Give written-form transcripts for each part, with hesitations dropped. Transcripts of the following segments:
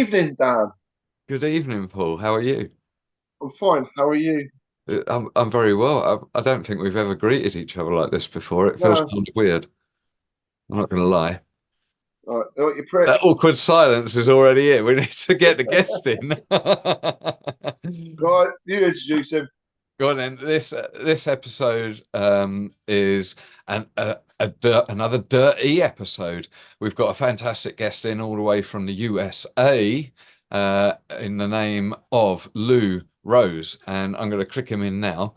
evening, Dan. Good evening, Paul. How are you? I'm fine. How are you? I'm very well. I don't think we've ever greeted each other like this before. It feels No, kind of weird. I'm not going to lie. you're pretty. That awkward silence is already here. We need to get the guest in. Guy, you introduce him. Go on then. This episode is another Dirt-E episode. We've got a fantastic guest in all the way from the USA in the name of Lou Rose, and I'm going to click him in now,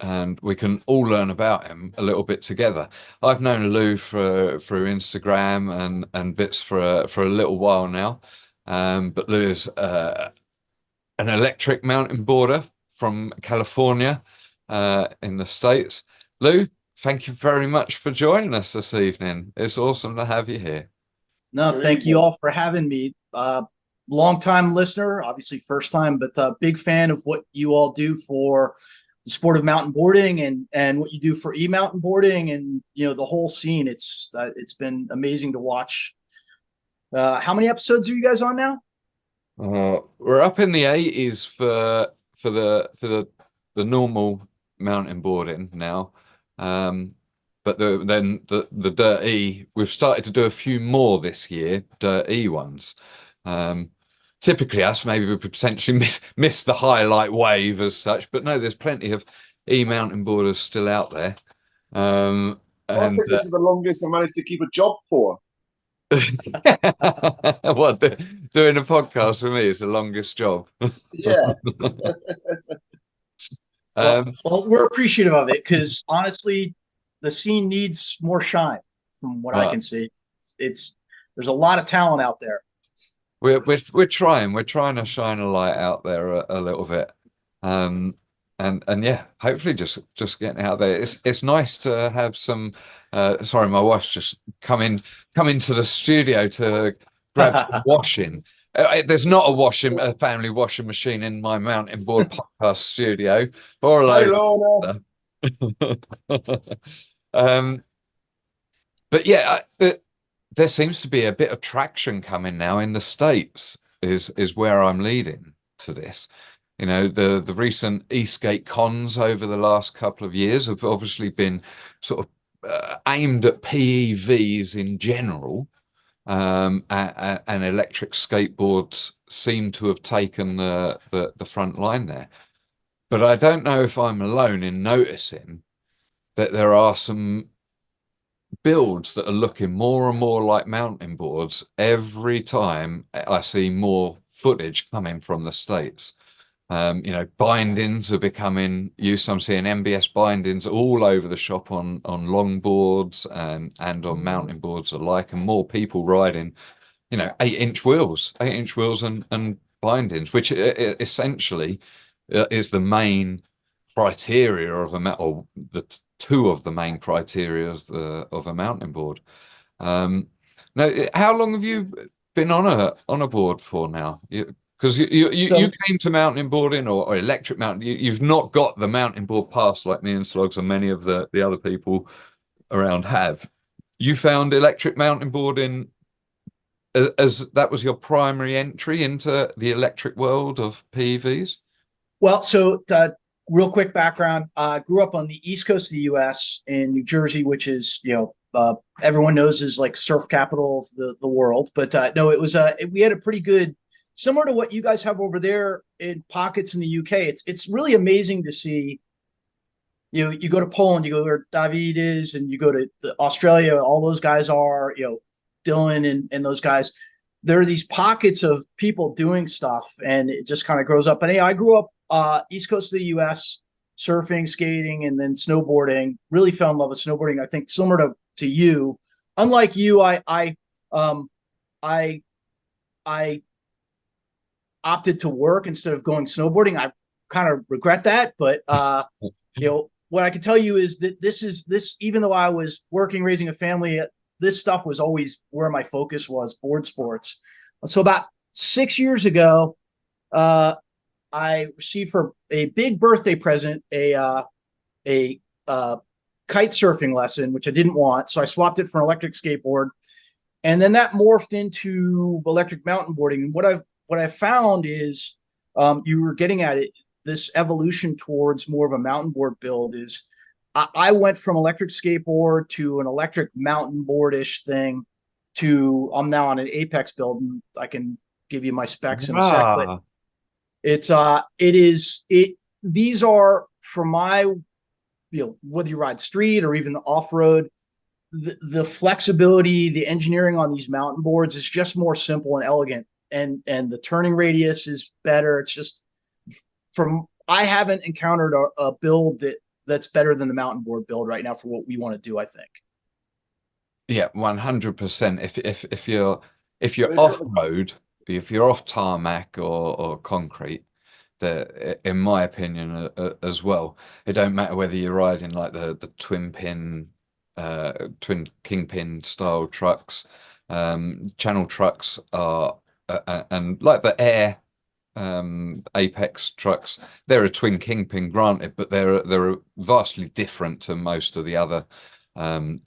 and we can all learn about him a little bit together. I've known Lou through Instagram and bits for a little while now, but Lou is an electric mountain boarder from California in the States. Lou, thank you very much for joining us this evening. It's awesome to have you here. No, Good thank you evening. all for having me. Long time listener, obviously first time, but big fan of what you all do for the sport of mountain boarding and what you do for mountain boarding and the whole scene. It's been amazing to watch. How many episodes are you guys on now? We're up in the 80s for the normal mountain boarding now. But the Dirt-E, we've started to do a few more this year, Dirt-E ones. Typically us, maybe we could potentially miss the highlight wave as such, but no, there's plenty of mountain boarders still out there. I And think this is the longest I managed to keep a job for. what doing a podcast for me is the longest job. Yeah. Well, Um, well, we're appreciative of it because honestly, the scene needs more shine from what I right. can see. There's a lot of talent out there. We're trying to shine a light out there a little bit, and yeah, hopefully just getting out there. It's nice to have some. Sorry, my wife's just come into the studio to grab some washing. There's not a family washing machine in my mountain board podcast studio or a Hi, load Lorna. of stuff. Um, but yeah, there seems to be a bit of traction coming now in the States, is where I'm leading to this. You know, the recent Eastgate cons over the last couple of years have obviously been sort of aimed at PEVs in general, and electric skateboards seem to have taken the front line there. But I don't know if I'm alone in noticing that there are some builds that are looking more and more like mountain boards every time I see more footage coming from the States. Bindings are becoming used. I'm seeing MBS bindings all over the shop on longboards and on mountain boards alike, and more people riding, 8-inch wheels and bindings, which essentially is the main criteria of a metal, the two of the main criteria of a mountain board. Now, how long have you been on a board for now? Because you So came to mountain boarding or electric mountain. You've not got the mountain board pass like me and Sloggs and many of the other people around have. You found electric mountain boarding as that was your primary entry into the electric world of PEVs? Real quick background. Grew up on the East Coast of the U.S. in New Jersey, which is, everyone knows is like surf capital of the world. But no, we had a pretty good, similar to what you guys have over there in pockets in the UK. It's really amazing to see. You go to Poland, you go where David is, and you go to Australia. All those guys are, Dylan and those guys. There are these pockets of people doing stuff, and it just kind of grows up. And hey, I grew up East Coast of the U.S., surfing, skating, and then snowboarding. Really fell in love with snowboarding. I think similar to you. Unlike you, um I I opted to work instead of going snowboarding. I kind of regret that, but what I can tell you is that this even though I was working, raising a family, this stuff was always where my focus was, board sports. So about 6 years ago, I received for a big birthday present a kite surfing lesson, which I didn't want. So I swapped it for an electric skateboard. And then that morphed into electric mountain boarding. And what I found is you were getting at it. This evolution towards more of a mountain board build is I went from electric skateboard to an electric mountain board-ish thing to I'm now on an Apex build, and I can give you my specs in a sec. But these are for my, whether you ride street or even off-road, the flexibility, the engineering on these mountain boards is just more simple and elegant, and the turning radius is better. It's just I haven't encountered a build that's better than the mountain board build right now for what we want to do, I think. Yeah, 100%. If you're off road, if you're off tarmac or concrete, in my opinion, as well, it don't matter whether you're riding like the twin kingpin style trucks, channel trucks are, and like the Air Apex trucks, they're a twin kingpin, granted, but they're vastly different to most of the other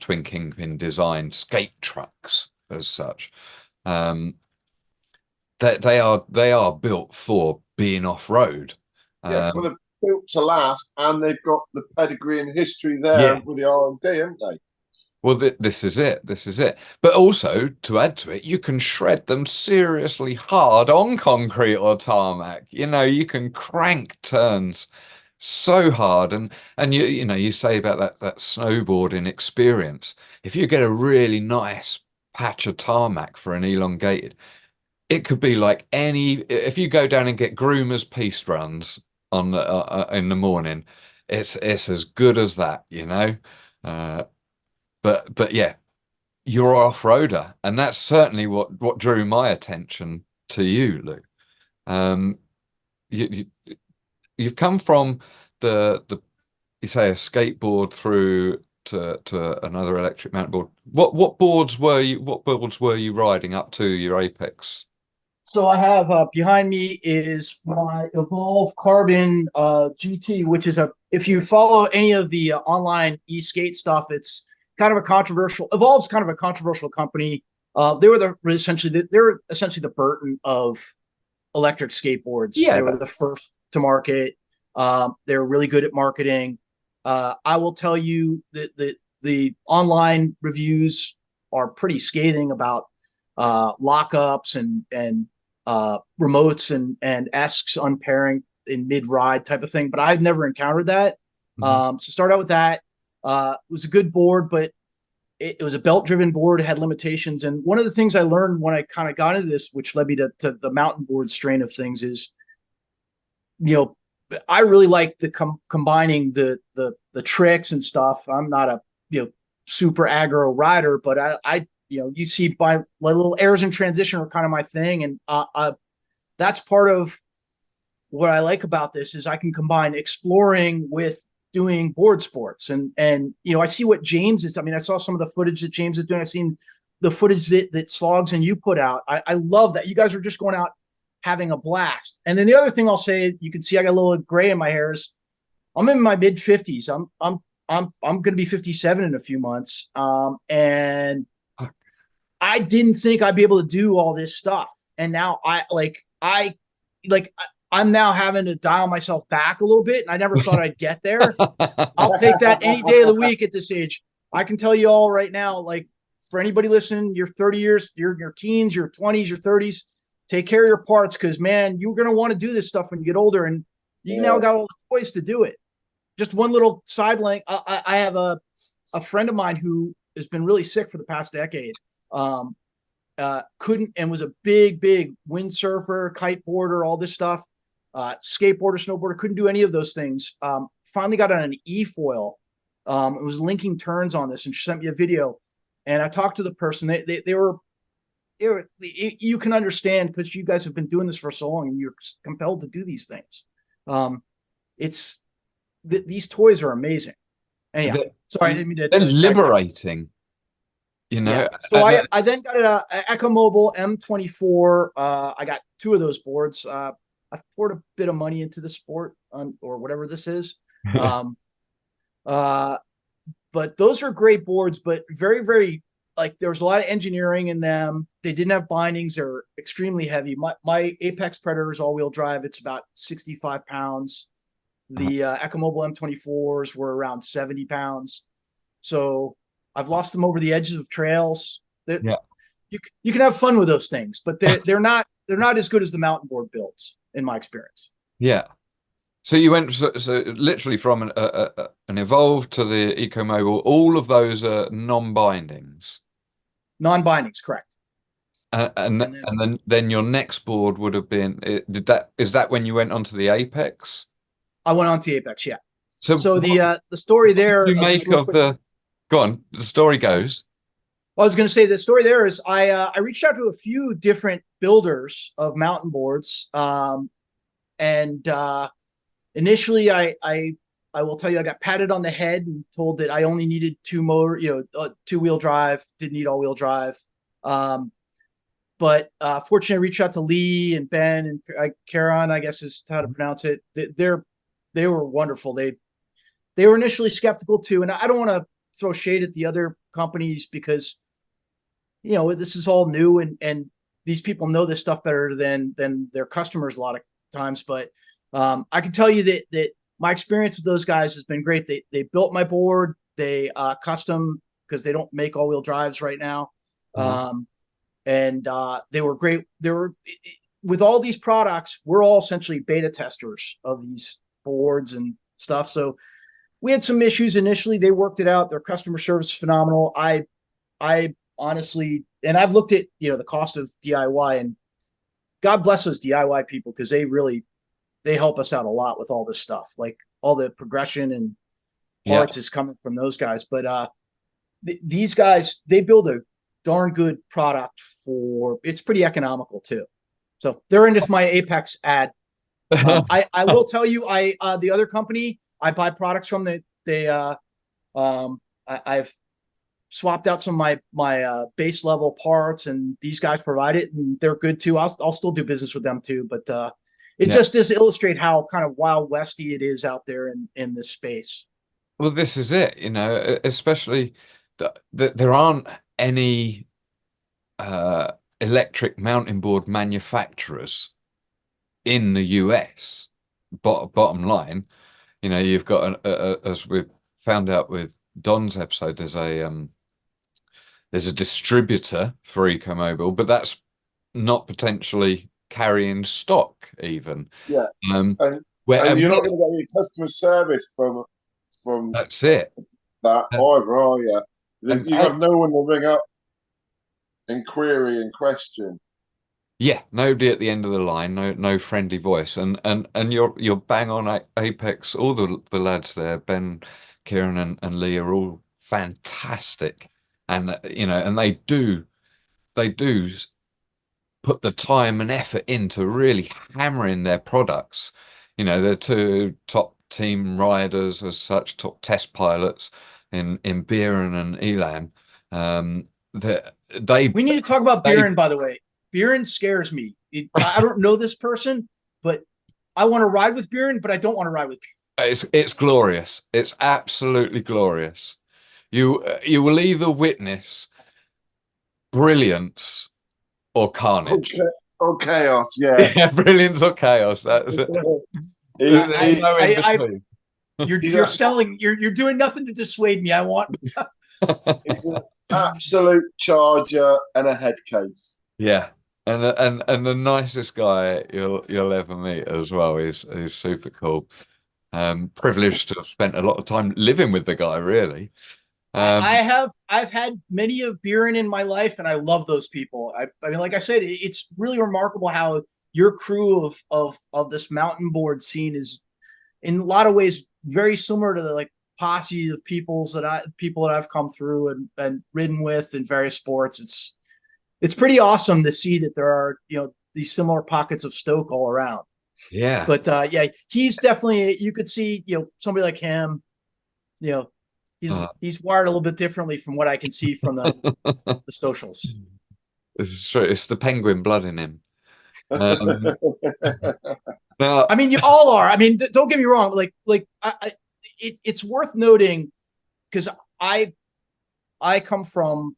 twin kingpin designed skate trucks as such. They are built for being off road. Well, they're built to last, and they've got the pedigree and history there with the R&D, haven't they? Well, this is it. This is it. But also, to add to it, you can shred them seriously hard on concrete or tarmac. You can crank turns so hard. And you say about that snowboarding experience. If you get a really nice patch of tarmac for an elongated, it could be like if you go down and get groomer's piste runs on in the morning, it's as good as that, But yeah, you're off-roader, and that's certainly what drew my attention to you, Lou. You've come from you say a skateboard through to another electric mountain board. What boards were you riding up to your Apex? So I have behind me is my Evolve Carbon GT, which is if you follow any of the online e-skate stuff, it's kind of a controversial. Evolve's kind of a controversial company. They're essentially the Burton of electric skateboards. Yeah, they were the first to market. They were really good at marketing. I will tell you that the online reviews are pretty scathing about lockups and remotes and esks unpairing in mid-ride type of thing, but I've never encountered that. So start out with that. It was a good board, but it was a belt-driven board. It had limitations. And one of the things I learned when I kind of got into this, which led me to the mountain board strain of things, is, I really like the combining the tricks and stuff. I'm not a super aggro rider, but I you see my little airs in transition are kind of my thing, and that's part of what I like about this is I can combine exploring with doing board sports, and I see what James is. I mean, I saw some of the footage that James is doing. I've seen the footage that Sloggs and you put out. I love that you guys are just going out having a blast. And then the other thing I'll say, you can see I got a little gray in my hair, is I'm in my mid 50s. I'm going to be 57 in a few months, and I didn't think I'd be able to do all this stuff, and now I'm now having to dial myself back a little bit, and I never thought I'd get there. I'll take that any day of the week at this age. I can tell you all right now, like, for anybody listening, you're 30 years, you're in your teens, your 20s, your 30s, take care of your parts, because, man, you're going to want to do this stuff when you get older, and you now got all the toys to do it. Just one little side link. I have a friend of mine who has been really sick for the past decade. Couldn't, and was a big windsurfer, kiteboarder, all this stuff. Skateboarder, snowboarder, couldn't do any of those things. Finally got on an e-foil. It was linking turns on this, and she sent me a video. And I talked to the person. They were you can understand, because you guys have been doing this for so long, and you're compelled to do these things. These toys are amazing. Anyhow, sorry, I didn't mean to. They're liberating. Yeah. So I then got an Echo Mobile M24. I got two of those boards. I poured a bit of money into the sport, or whatever this is. But those are great boards, but very, very like there was a lot of engineering in them. They didn't have bindings. They're extremely heavy. My Apex Predator is all-wheel drive. It's about 65 pounds. The EcoMobil M24s were around 70 pounds. So I've lost them over the edges of trails. Yeah. You can have fun with those things, but they're not as good as the mountain board builds in my experience. Yeah. So you went so literally from an Evolve to the EcoMobil. All of those are non-bindings. Non-bindings, correct. And then your next board would have been, is that when you went onto the Apex? I went on to the Apex, yeah. So the story there. You make of the. Go on. The story goes. I was going to say the story there is I reached out to a few different builders of mountain boards, and initially I will tell you I got patted on the head and told that I only needed two-wheel drive, didn't need all-wheel drive. But fortunately, I reached out to Lee and Ben and Karen, I guess is how to pronounce it. They were wonderful. They were initially skeptical too, and I don't want to throw shade at the other companies because this is all new and these people know this stuff better than their customers a lot of times. But I can tell you that my experience with those guys has been great. They built my board. They custom because they don't make all-wheel drives right now. And they were great. With all these products, we're all essentially beta testers of these boards and stuff. So we had some issues initially. They worked it out. Their customer service is phenomenal. I honestly, and I've looked at the cost of DIY, and God bless those DIY people because they help us out a lot with all this stuff. Like all the progression and parts is coming from those guys. But these guys, they build a darn good product it's pretty economical too. So they're into my Apex ad. I will tell you, the other company I buy products from, I've swapped out some of my base level parts, and these guys provide it, and they're good too. I'll still do business with them too, but it just does illustrate how kind of wild westy it is out there in this space. Well, this is it, especially that there aren't any electric mountain board manufacturers in the US. Bottom line, you've got as we found out with Don's episode, there's a distributor for EcoMobil, but that's not potentially carrying stock even. Yeah. And you're not going to get any customer service from that's it. That either, are you? You have no one to ring up and query and question. Yeah, nobody at the end of the line, no friendly voice, and you're bang on Apex. All the lads there, Ben, Kieran, and Lee are all fantastic, and and they do put the time and effort into really hammering their products. They're two top team riders as such, top test pilots in Biren and Elan. We need to talk about Biren, by the way. Biren scares me. I don't know this person, but I want to ride with Biren, but I don't want to ride with Biren. It's glorious. It's absolutely glorious. You will either witness brilliance or carnage. Or chaos, yeah. Yeah, brilliance or chaos. That's it. There's no in between. You're doing nothing to dissuade me. I want. It's an absolute charger and a head case. Yeah, and the nicest guy you'll ever meet as well. He's super cool. Privileged to have spent a lot of time living with the guy, really. I've had many of Biren in my life, and I love those people. I mean, like I said, it's really remarkable how your crew of this mountain board scene is, in a lot of ways, very similar to the posse of people that I've come through and ridden with in various sports. It's pretty awesome to see that there are these similar pockets of stoke all around. Yeah, but he's definitely, you could see somebody like him, he's wired a little bit differently from what I can see from the socials. This is true. It's the penguin blood in him. Now, I mean, you all are. I mean, don't get me wrong. It's worth noting because I I come from,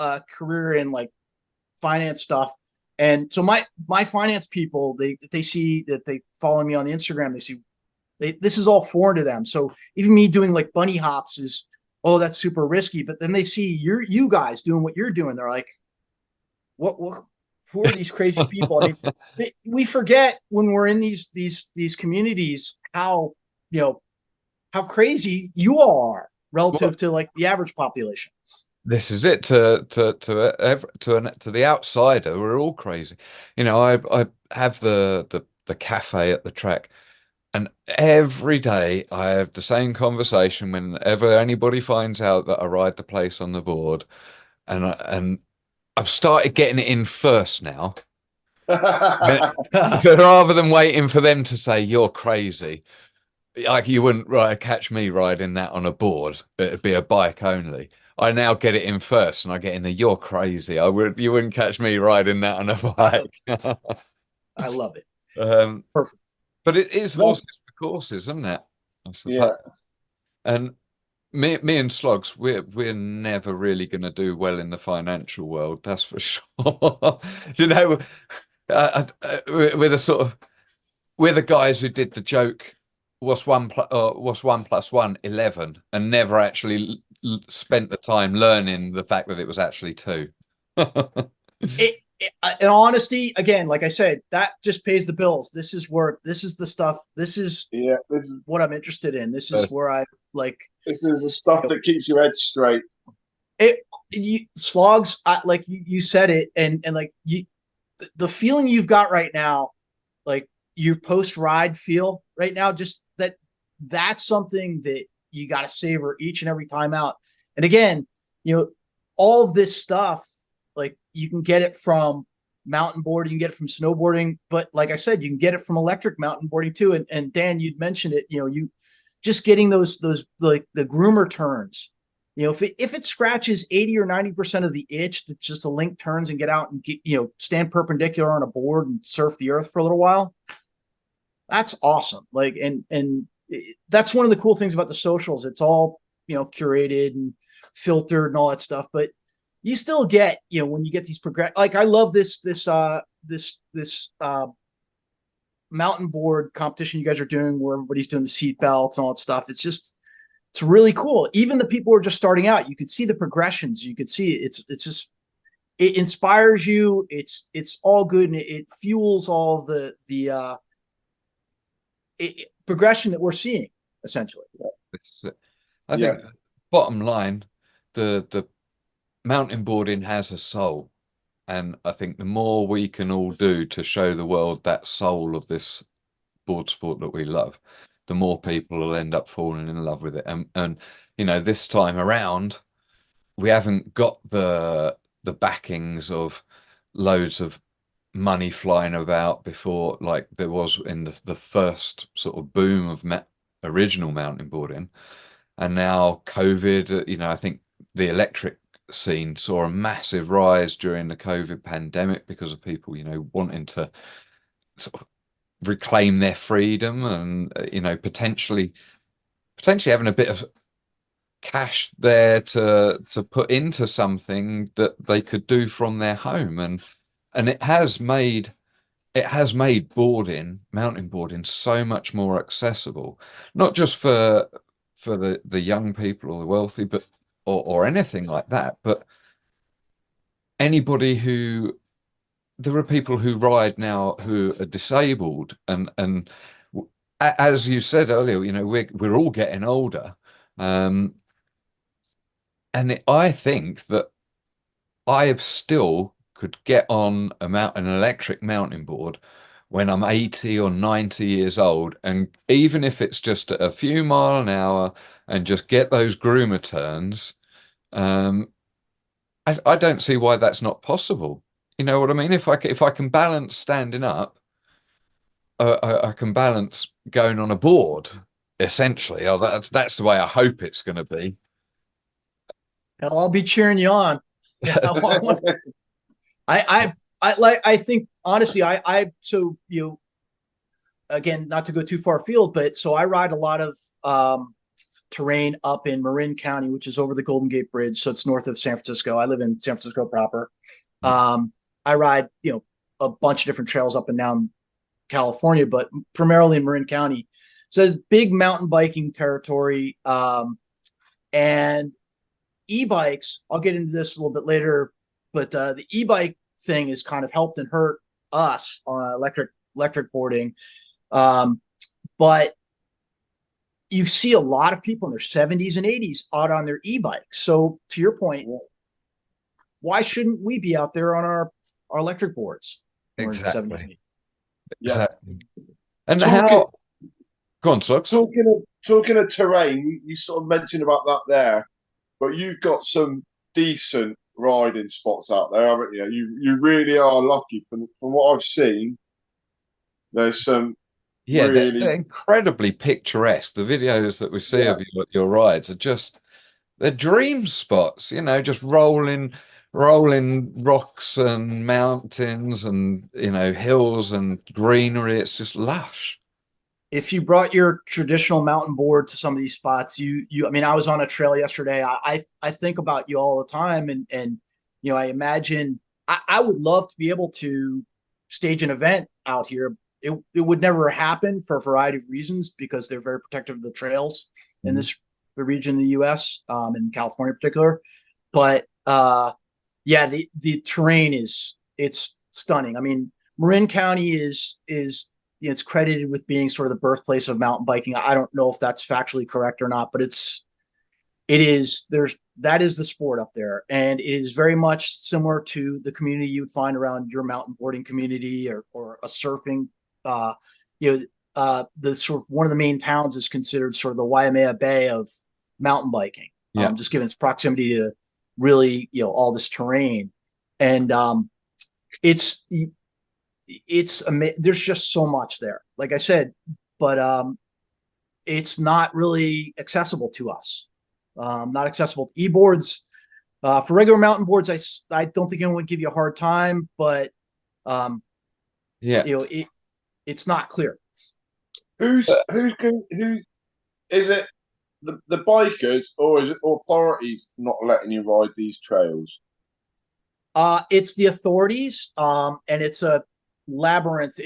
a career in like finance stuff. And so my finance people, they see that, they follow me on the Instagram. They see this is all foreign to them. So even me doing like bunny hops is, oh, that's super risky. But then they see you guys doing what you're doing. They're like, what who are these crazy people? I mean, we forget when we're in these communities how, how crazy you all are relative to like the average population. This is it. To the outsider, we're all crazy. I have the cafe at the track, and every day I have the same conversation whenever anybody finds out that I ride the place on the board, and I've started getting it in first now. So rather than waiting for them to say you're crazy, like you wouldn't catch me riding that on a board. It'd be a bike only. I now get it in first, and I get in the "you're crazy." You wouldn't catch me riding that on a bike. I love it. Perfect. But it is horses for courses, isn't it? Yeah. And me and Sloggs, we're never really going to do well in the financial world. That's for sure. We're the guys who did the joke. What's 1 plus 1? 11, and never actually spent the time learning the fact that it was actually 2. In honesty, again, like I said, that just pays the bills. This is work. This is the stuff. This is what I'm interested in. This is where I like. This is the stuff that keeps your head straight. Sloggs, like you said it, and like the feeling you've got right now, like your post ride feel right now, just that's something that you got to savor each and every time out. And again, all of this stuff, like you can get it from mountain boarding, you can get it from snowboarding, but like I said, you can get it from electric mountain boarding too. And Dan, you'd mentioned it, you just getting those like the groomer turns, if it scratches 80 or 90% of the itch, that's just a link turns and get out and get, stand perpendicular on a board and surf the earth for a little while. That's awesome. Like, and that's one of the cool things about the socials. It's all, curated and filtered and all that stuff, but you still get, when you get these like I love this mountain board competition you guys are doing where everybody's doing the seat belts and all that stuff. It's really cool. Even the people who are just starting out, you could see the progressions. You could see it. It's just, it inspires you. It's all good. And it fuels all the progression that we're seeing essentially. I think bottom line, the mountain boarding has a soul, and I think the more we can all do to show the world that soul of this board sport that we love, the more people will end up falling in love with it. And this time around, we haven't got the backings of loads of money flying about before, like there was in the first sort of boom of original mountain boarding. And now COVID, I think the electric scene saw a massive rise during the COVID pandemic because of people, wanting to sort of reclaim their freedom and, potentially having a bit of cash there to put into something that they could do from their home. And it has made mountain boarding so much more accessible, not just for the young people or the wealthy, but or anything like that, but anybody there are people who ride now who are disabled, and as you said earlier, we're all getting older, and I think that I still could get on an electric mountain board when I'm 80 or 90 years old, and even if it's just a few mile an hour and just get those groomer turns, I don't see why that's not possible. You know what I mean? If I can balance standing up, I can balance going on a board. Essentially, that's the way I hope it's going to be. Hell, I'll be cheering you on. I think honestly, so again, not to go too far afield, but so I ride a lot of terrain up in Marin County, which is over the Golden Gate Bridge. So it's north of San Francisco. I live in San Francisco proper. I ride, a bunch of different trails up and down California, but primarily in Marin County. So it's big mountain biking territory. And e-bikes, I'll get into this a little bit later, but the e-bike thing has kind of helped and hurt us on electric boarding. But you see a lot of people in their 70s and 80s out on their e-bikes. So to your point, why shouldn't we be out there on our electric boards? Exactly. Exactly. And how? Go on, Sloggs. Talking of terrain, you sort of mentioned about that there, but you've got some decent riding spots out there, haven't you? You really are lucky. From what I've seen, there's some. Yeah, really... they're incredibly picturesque. The videos that we see of your rides are they're dream spots, just rolling rocks and mountains and, hills and greenery. It's just lush. If you brought your traditional mountain board to some of these spots, I mean, I was on a trail yesterday. I think about you all the time. And I imagine I would love to be able to stage an event out here. It would never happen for a variety of reasons because they're very protective of the trails in the region of the U.S. In California in particular. But the terrain it's stunning. I mean, Marin County is it's credited with being sort of the birthplace of mountain biking. I don't know if that's factually correct or not, but that is the sport up there, and it is very much similar to the community you would find around your mountain boarding community or a surfing. The sort of one of the main towns is considered sort of the Waimea Bay of mountain biking. Just given its proximity to really all this terrain, and there's just so much there, like I said, but it's not really accessible to us. Not accessible to e-boards. For regular mountain boards, I don't think anyone would give you a hard time, but it's not clear. Who's is it the bikers or is it authorities not letting you ride these trails? It's the authorities, and it's a labyrinth.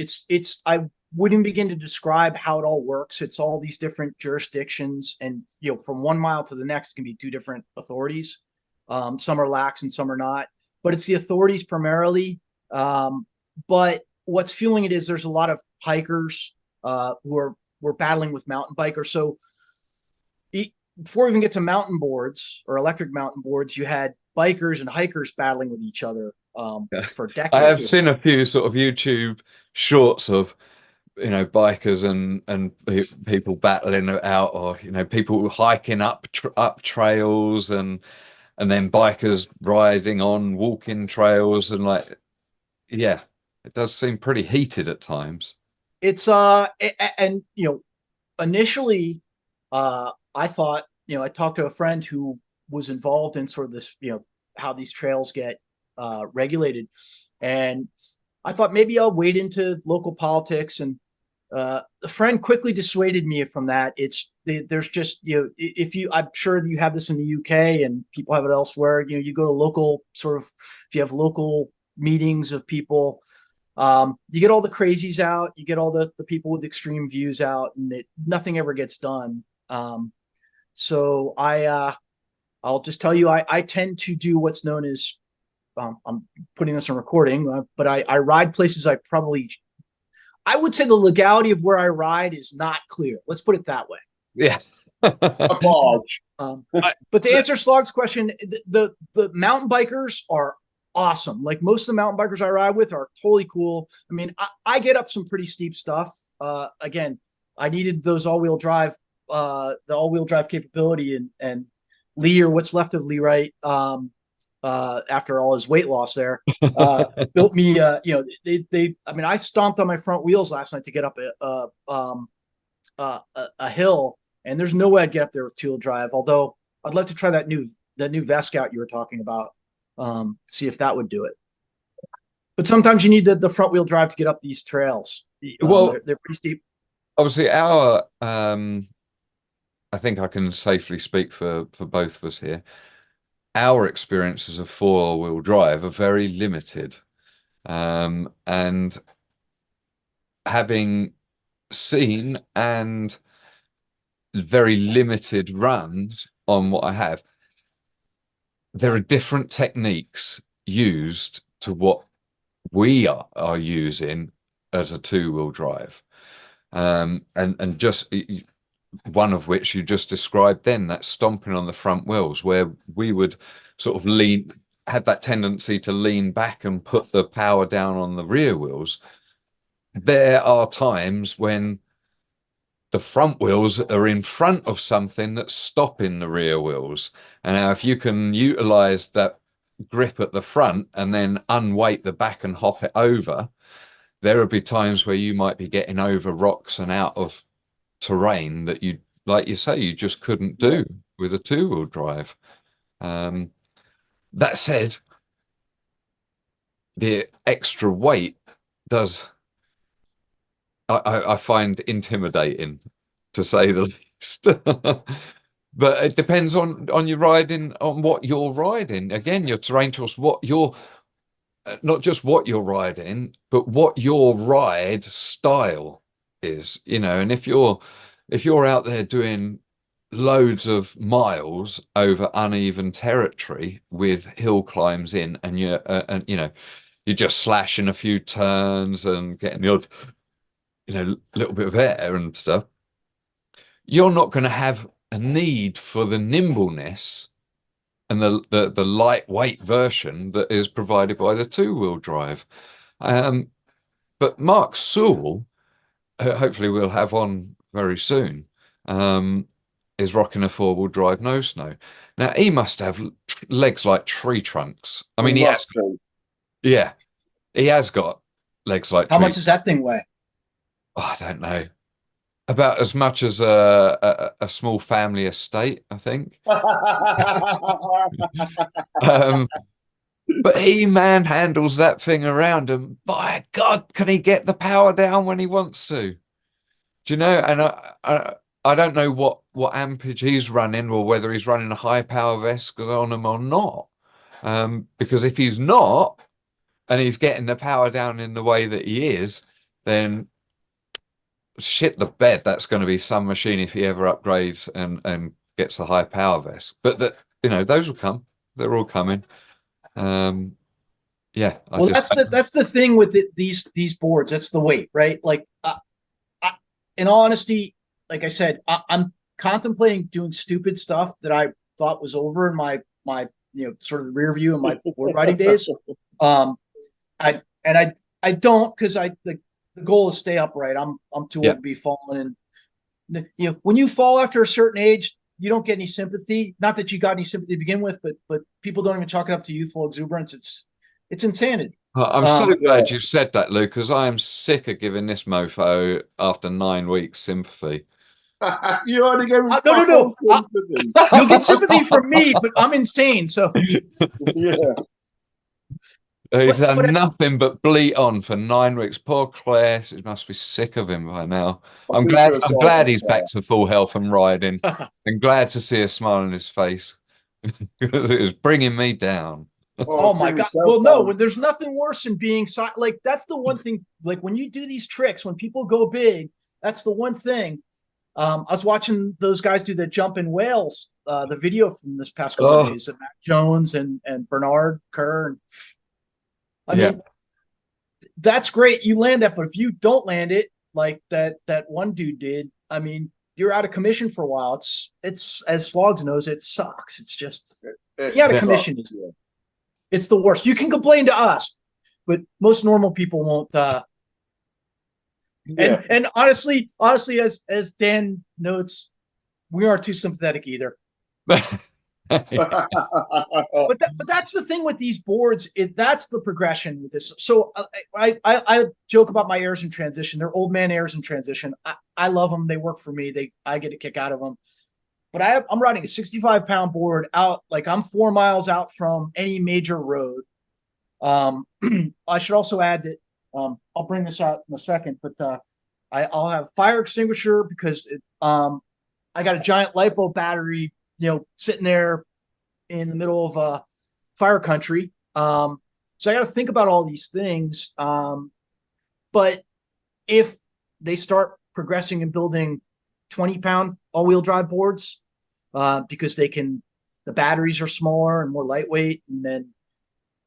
I wouldn't begin to describe how it all works. It's all these different jurisdictions, and from 1 mile to the next can be two different authorities. Some are lax and some are not, but it's the authorities primarily. But what's fueling it is there's a lot of hikers who are battling with mountain bikers. So before we even get to mountain boards or electric mountain boards, you had bikers and hikers battling with each other for decades. I have seen a few sort of YouTube shorts of bikers and people battling out, or people hiking up trails and then bikers riding on walking trails, and it does seem pretty heated at times. It's initially I thought, I talked to a friend who was involved in sort of this, how these trails get regulated, and I thought maybe I'll wade into local politics, and a friend quickly dissuaded me from that. There's just, I'm sure you have this in the UK and people have it elsewhere. You go to local sort of, if you have local meetings of people, you get all the crazies out, you get all the people with extreme views out, and nothing ever gets done. So I'll just tell you, I tend to do what's known as, I'm putting this on recording, but I ride places I would say the legality of where I ride is not clear. Let's put it that way. Yeah. But to answer Sloggs' question, the mountain bikers are awesome. Like most of the mountain bikers I ride with are totally cool. I mean, I get up some pretty steep stuff. Again, I needed those all-wheel drive, the all-wheel drive capability, and Lee, or what's left of Lee Wright, after all his weight loss there, built me, I stomped on my front wheels last night to get up a hill, and there's no way I'd get up there with two-wheel drive, although I'd like to try that new Vescout you were talking about, see if that would do it. But sometimes you need the front wheel drive to get up these trails. Well, they're pretty steep. Obviously our I think I can safely speak for both of us here. Our experiences of four-wheel drive are very limited. And having seen and very limited runs on what I have, there are different techniques used to what we are using as a two-wheel drive. And just one of which you just described then, that stomping on the front wheels, where we would sort of had that tendency to lean back and put the power down on the rear wheels. There are times when the front wheels are in front of something that's stopping the rear wheels. And now if you can utilize that grip at the front and then unweight the back and hop it over, there will be times where you might be getting over rocks and out of terrain that you, like you say, you just couldn't do with a two-wheel drive. That said, the extra weight does, I find intimidating, to say the least. But it depends on your riding, on what you're riding. Again, your terrain choice, what you're, not just what you're riding, but what your ride style is, you know. And if you're out there doing loads of miles over uneven territory with hill climbs in, and you're just slashing a few turns and getting the odd, little bit of air and stuff, you're not going to have a need for the nimbleness and the lightweight version that is provided by the two-wheel drive. But Mark Sewell, hopefully we'll have on very soon, is rocking a four-wheel drive no snow. Now he must have legs like tree trunks. I mean, he has got legs like How much does that thing weigh? Oh, I don't know. About as much as a small family estate, I think. But he manhandles that thing around, and by God, can he get the power down when he wants to? Do you know? And I don't know what ampage he's running, or whether he's running a high power vest on him or not. Because if he's not, and he's getting the power down in the way that he is, then shit the bed, that's going to be some machine if he ever upgrades and gets the high power vest. But those will come. They're all coming. That's the thing with these boards. That's the weight, right? Like, in all honesty, like I said, I'm contemplating doing stupid stuff that I thought was over in my sort of the rear view in my board riding days. I don't, because the goal is stay upright. I'm too old to be falling, and when you fall after a certain age, you don't get any sympathy. Not that you got any sympathy to begin with, but people don't even chalk it up to youthful exuberance. It's insanity. I'm so glad you said that, Luke, because I am sick of giving this mofo after 9 weeks sympathy. You already gave me no. You'll get sympathy from me, but I'm insane. So yeah. He's done nothing but bleat on for 9 weeks. Poor Claire, she must be sick of him by now. I'm glad he's back to full health and riding. I'm glad to see a smile on his face. It was bringing me down. Oh my God. Well, no, there's nothing worse than being like, that's the one thing, like when you do these tricks, when people go big, that's the one thing. I was watching those guys do the jump in Wales, the video from this past couple of days of Matt Jones and Bernard Kerr. I mean, that's great. You land that, but if you don't land it like that one dude did, I mean, you're out of commission for a while. It's as Sloggs knows, it sucks. It's just out of commission. It's the worst. You can complain to us, but most normal people won't. And honestly, as Dan notes, we aren't too sympathetic either. But that's the thing with these boards, that's the progression with this. So I joke about my airs in transition. They're old man airs in transition. I love them. They work for me. I get a kick out of them. But I'm riding a 65-pound board out, like I'm 4 miles out from any major road. I should also add that I'll bring this out in a second, but I'll have fire extinguisher because I got a giant LiPo battery, sitting there in the middle of fire country. So I got to think about all these things. But if they start progressing and building 20-pound all-wheel drive boards, because the batteries are smaller and more lightweight, and then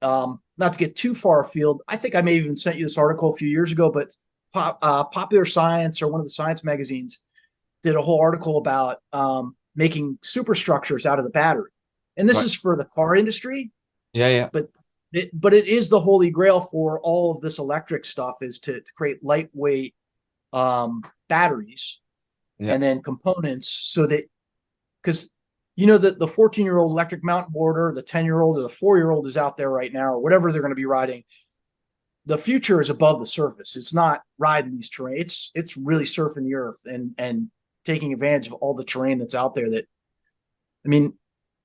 not to get too far afield, I think I may have even sent you this article a few years ago, but Popular Science, or one of the science magazines, did a whole article about making superstructures out of the battery. And this is for the car industry. Yeah. But it is the holy grail for all of this electric stuff, is to create lightweight batteries and then components, so that, because that the 14-year-old electric mountain boarder, the 10-year-old or the 4-year-old is out there right now, or whatever they're going to be riding. The future is above the surface. It's not riding these terrain. It's really surfing the earth and taking advantage of all the terrain that's out there. That, I mean,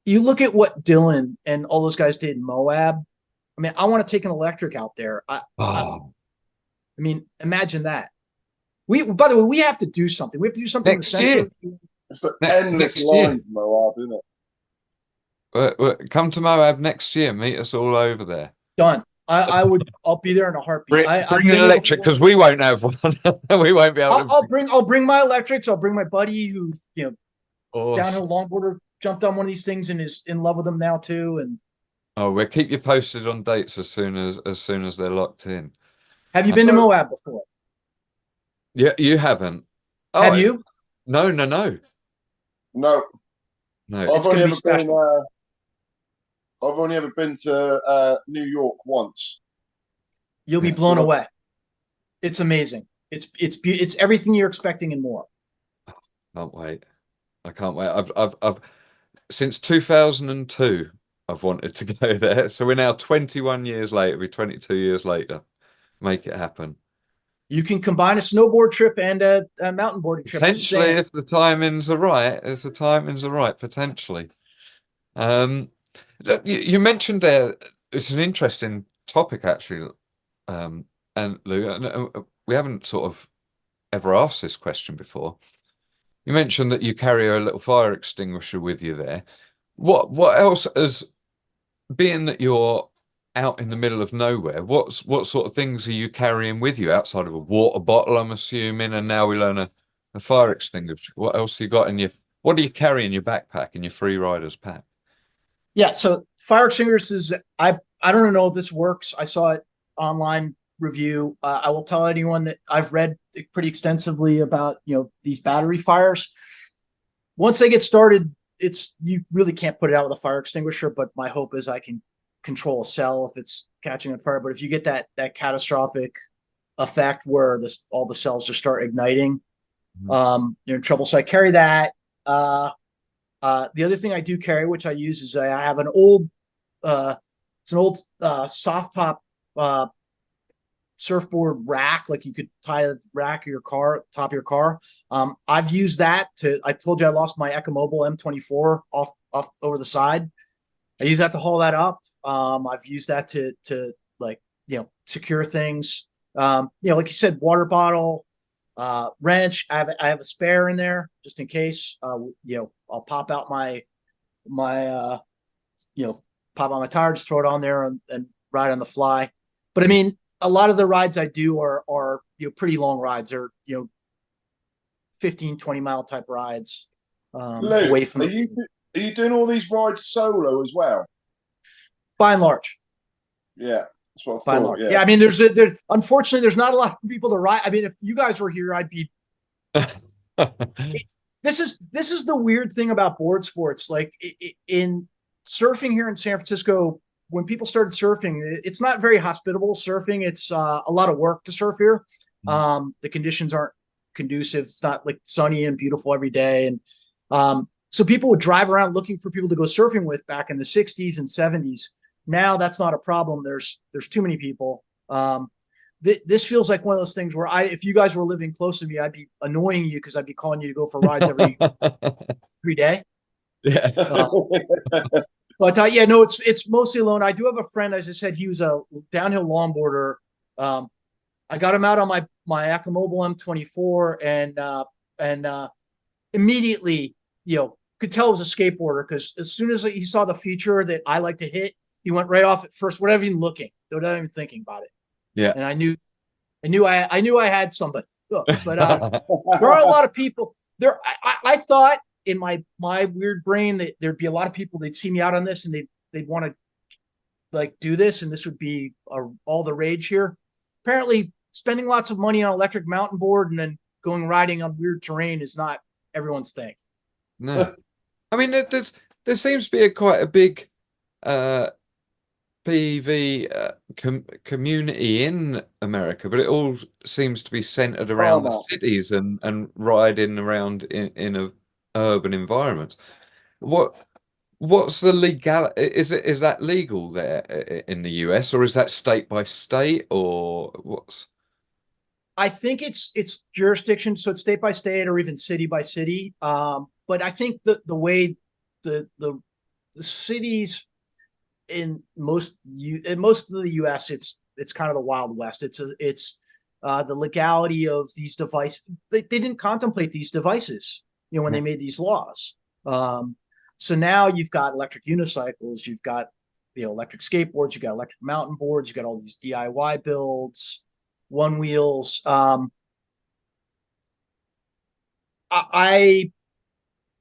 you look at what Dylan and all those guys did in Moab. I mean, I want to take an electric out there. I mean, imagine that. By the way, we have to do something. We have to do something next year. It's an endless lines, Moab, isn't it? Come to Moab next year. Meet us all over there. Done. I'll be there in a heartbeat. Bring an electric, because we won't have one. We won't be able. I'll bring my electrics. I'll bring my buddy who Awesome. Downhill longboarder, jumped on one of these things and is in love with them now too. And we'll keep you posted on dates as soon as they're locked in. Have you been to Moab before? Yeah, you haven't. Have you? No. I've only ever been to New York once. You'll be blown away. It's amazing. It's everything you're expecting and more. I can't wait. I've since 2002 I've wanted to go there. So we're now 21 years later. We're 22 years later. Make it happen. You can combine a snowboard trip and a mountain boarding trip. Potentially, if the timings are right. Potentially. Look, you mentioned there, it's an interesting topic actually, and Lou, we haven't sort of ever asked this question before. You mentioned that you carry a little fire extinguisher with you there. What else, as being that you're out in the middle of nowhere, what sort of things are you carrying with you outside of a water bottle, I'm assuming, and now we learn a fire extinguisher? What else you got what do you carry in your backpack, in your free rider's pack? Yeah, so fire extinguishers, I don't know if this works. I saw it online review. I will tell anyone that I've read pretty extensively about these battery fires. Once they get started, you really can't put it out with a fire extinguisher. But my hope is I can control a cell if it's catching on fire. But if you get that catastrophic effect where all the cells just start igniting, you're in trouble. So I carry that. The other thing I do carry, which I use, is I have an old, soft top surfboard rack. Like you could tie a rack of top of your car. I've used that I told you I lost my EcoMobile M24 off over the side. I use that to haul that up. I've used that to secure things. Like you said, water bottle, wrench. I have a spare in there just in case. I'll pop out my pop on my tire, just throw it on there and ride on the fly. But I mean, a lot of the rides I do are pretty long rides. They're 15, 20-mile type rides. Luke, away from. Are you doing all these rides solo as well? By and large. Yeah. That's what I thought. Yeah, I mean, unfortunately there's not a lot of people to ride. I mean, if you guys were here, I'd be. This is the weird thing about board sports. Like in surfing here in San Francisco, when people started surfing, it's not very hospitable surfing. It's a lot of work to surf here. The conditions aren't conducive. It's not like sunny and beautiful every day, and so people would drive around looking for people to go surfing with back in the 60s and 70s. Now that's not a problem. There's too many people. This feels like one of those things where if you guys were living close to me, I'd be annoying you because I'd be calling you to go for rides every day. Yeah. But it's mostly alone. I do have a friend, as I said, he was a downhill longboarder. I got him out on my EcoMobile M24 and immediately, could tell it was a skateboarder because as soon as he saw the feature that I like to hit, he went right off at first, without even looking, without even thinking about it. Yeah. And I knew I had somebody. But there are a lot of people there. I thought in my weird brain that there'd be a lot of people, they'd see me out on this and they'd want to like do this, and this would be all the rage here. Apparently, spending lots of money on electric mountain board and then going riding on weird terrain is not everyone's thing. No, I mean there seems to be quite a big PV community in America, but it all seems to be centered around the cities and riding around in a urban environment. What's the legal? Is that legal there in the US, or is that state by state, or what's? I think it's jurisdiction, so it's state by state or even city by city. But I think the way the cities in most of the U.S. it's kind of the Wild West. It's the legality of these devices. They didn't contemplate these devices, when they made these laws. So now you've got electric unicycles, you've got electric skateboards, you've got electric mountain boards, you've got all these DIY builds, one wheels.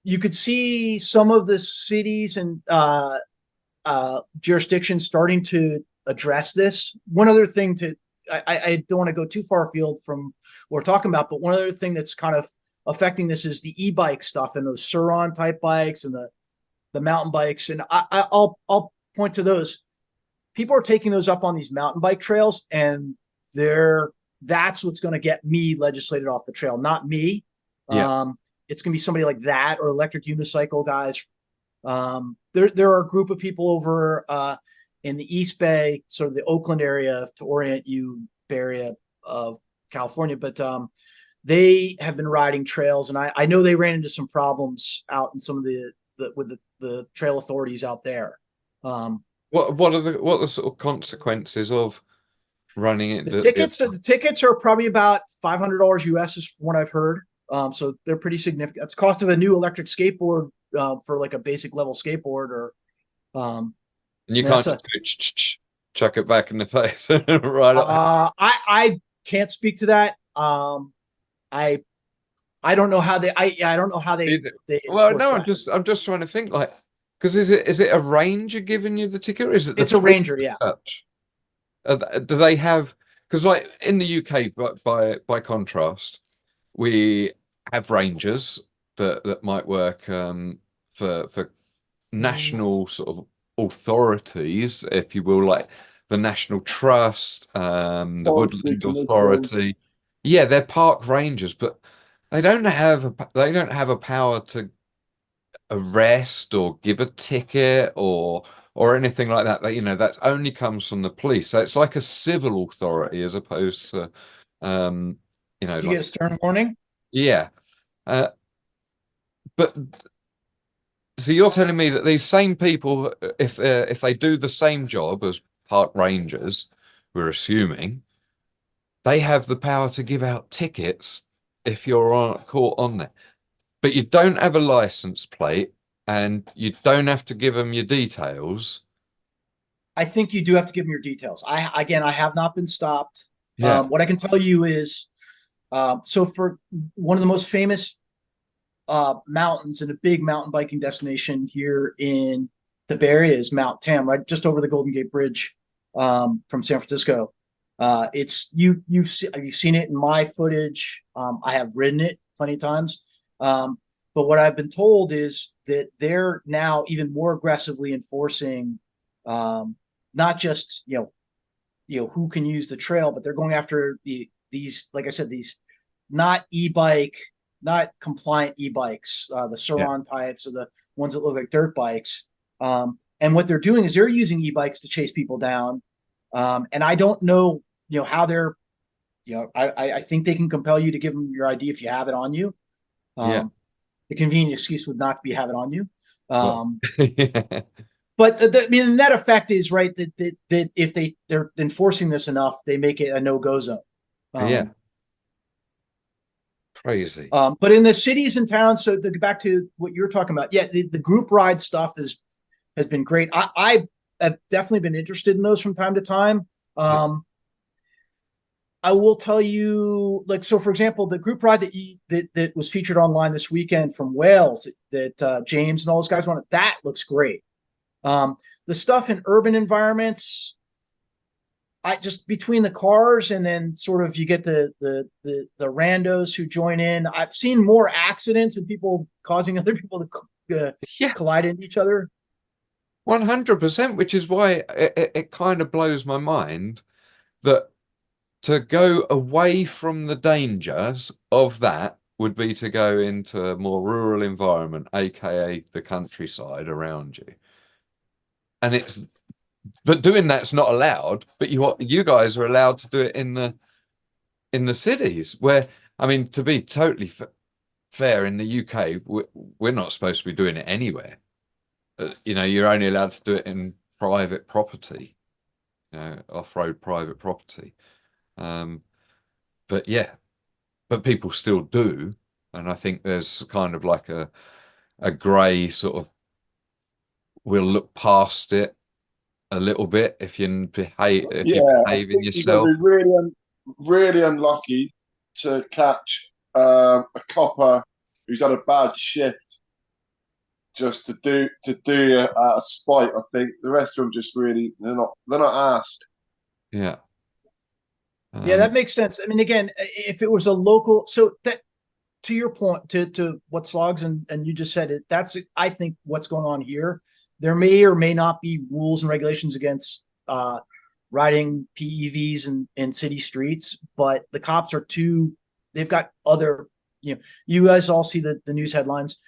You could see some of the cities and jurisdictions starting to address this. One other thing I don't want to go too far afield from what we're talking about, but one other thing that's kind of affecting this is the e-bike stuff and those Sur-Ron type bikes and the mountain bikes. And I'll point to those. People are taking those up on these mountain bike trails, and that's what's going to get me legislated off the trail, not me. Yeah. It's going to be somebody like that or electric unicycle guys. There are a group of people over in the East Bay, sort of the Oakland area, to orient you, Bay Area of California, but they have been riding trails, and I know they ran into some problems out in some of the trail authorities out there. What are the sort of consequences of running it? The tickets are probably about $500 US is from what I've heard. So they're pretty significant. It's the cost of a new electric skateboard for like a basic level skateboard, or and you can't just chuck it back in the face right up. I can't speak to that. I don't know how they. I don't know how they. Well, no, I'm just trying to think, like, because is it a ranger giving you the ticket, or is it? It's a ranger, yeah. Such? Do they have? Because like in the UK, by contrast, we have rangers that might work for national sort of authorities, if you will, like the National Trust, the Woodland Authority. Yeah, they're park rangers, but they don't have a power to arrest or give a ticket or anything like that. That only comes from the police. So it's like a civil authority as opposed to you get a stern warning. Yeah. But so you're telling me that these same people, if they do the same job as park rangers, we're assuming, they have the power to give out tickets if you're caught on there. But you don't have a license plate and you don't have to give them your details. I think you do have to give them your details. I have not been stopped. Yeah. What I can tell you is, so for one of the most famous mountains and a big mountain biking destination here in the Bay Area is Mount Tam, right just over the Golden Gate Bridge from San Francisco. You've seen it in my footage. I have ridden it plenty of times. But what I've been told is that they're now even more aggressively enforcing not just who can use the trail, but they're going after these, like I said, these not e-bike, not compliant e-bikes, the Sur-Ron types, or the ones that look like dirt bikes. And what they're doing is they're using e-bikes to chase people down. And I don't know, how they're, I think they can compel you to give them your ID if you have it on you. The convenient excuse would not be have it on you. But the net effect is right that if they're enforcing this enough, they make it a no-go zone. Crazy. But in the cities and towns, so to get back to what you're talking about, yeah, the group ride stuff has been great. I have definitely been interested in those from time to time. I will tell you, like, so for example, the group ride that was featured online this weekend from Wales that James and all those guys wanted, that looks great. The stuff in urban environments, I just between the cars and then sort of you get the randos who join in. I've seen more accidents and people causing other people to collide into each other. 100%, which is why it kind of blows my mind that to go away from the dangers of that would be to go into a more rural environment, aka the countryside around you. And but doing that's not allowed, but you guys are allowed to do it in the cities where, I mean, to be totally fair, in the UK, we're not supposed to be doing it anywhere. You're only allowed to do it in private property, off-road private property. But people still do. And I think there's kind of like a grey sort of, we'll look past it a little bit if you're behaving yourself. You've got to be really unlucky to catch a copper who's had a bad shift just to do a spite. I think the rest of them just really they're not asked. Yeah. Yeah, that makes sense. I mean, again, if it was a local, so that to your point, to what Sloggs and you just said, that's I think what's going on here. There may or may not be rules and regulations against riding PEVs in city streets, but the cops are they've got other, you guys all see the news headlines.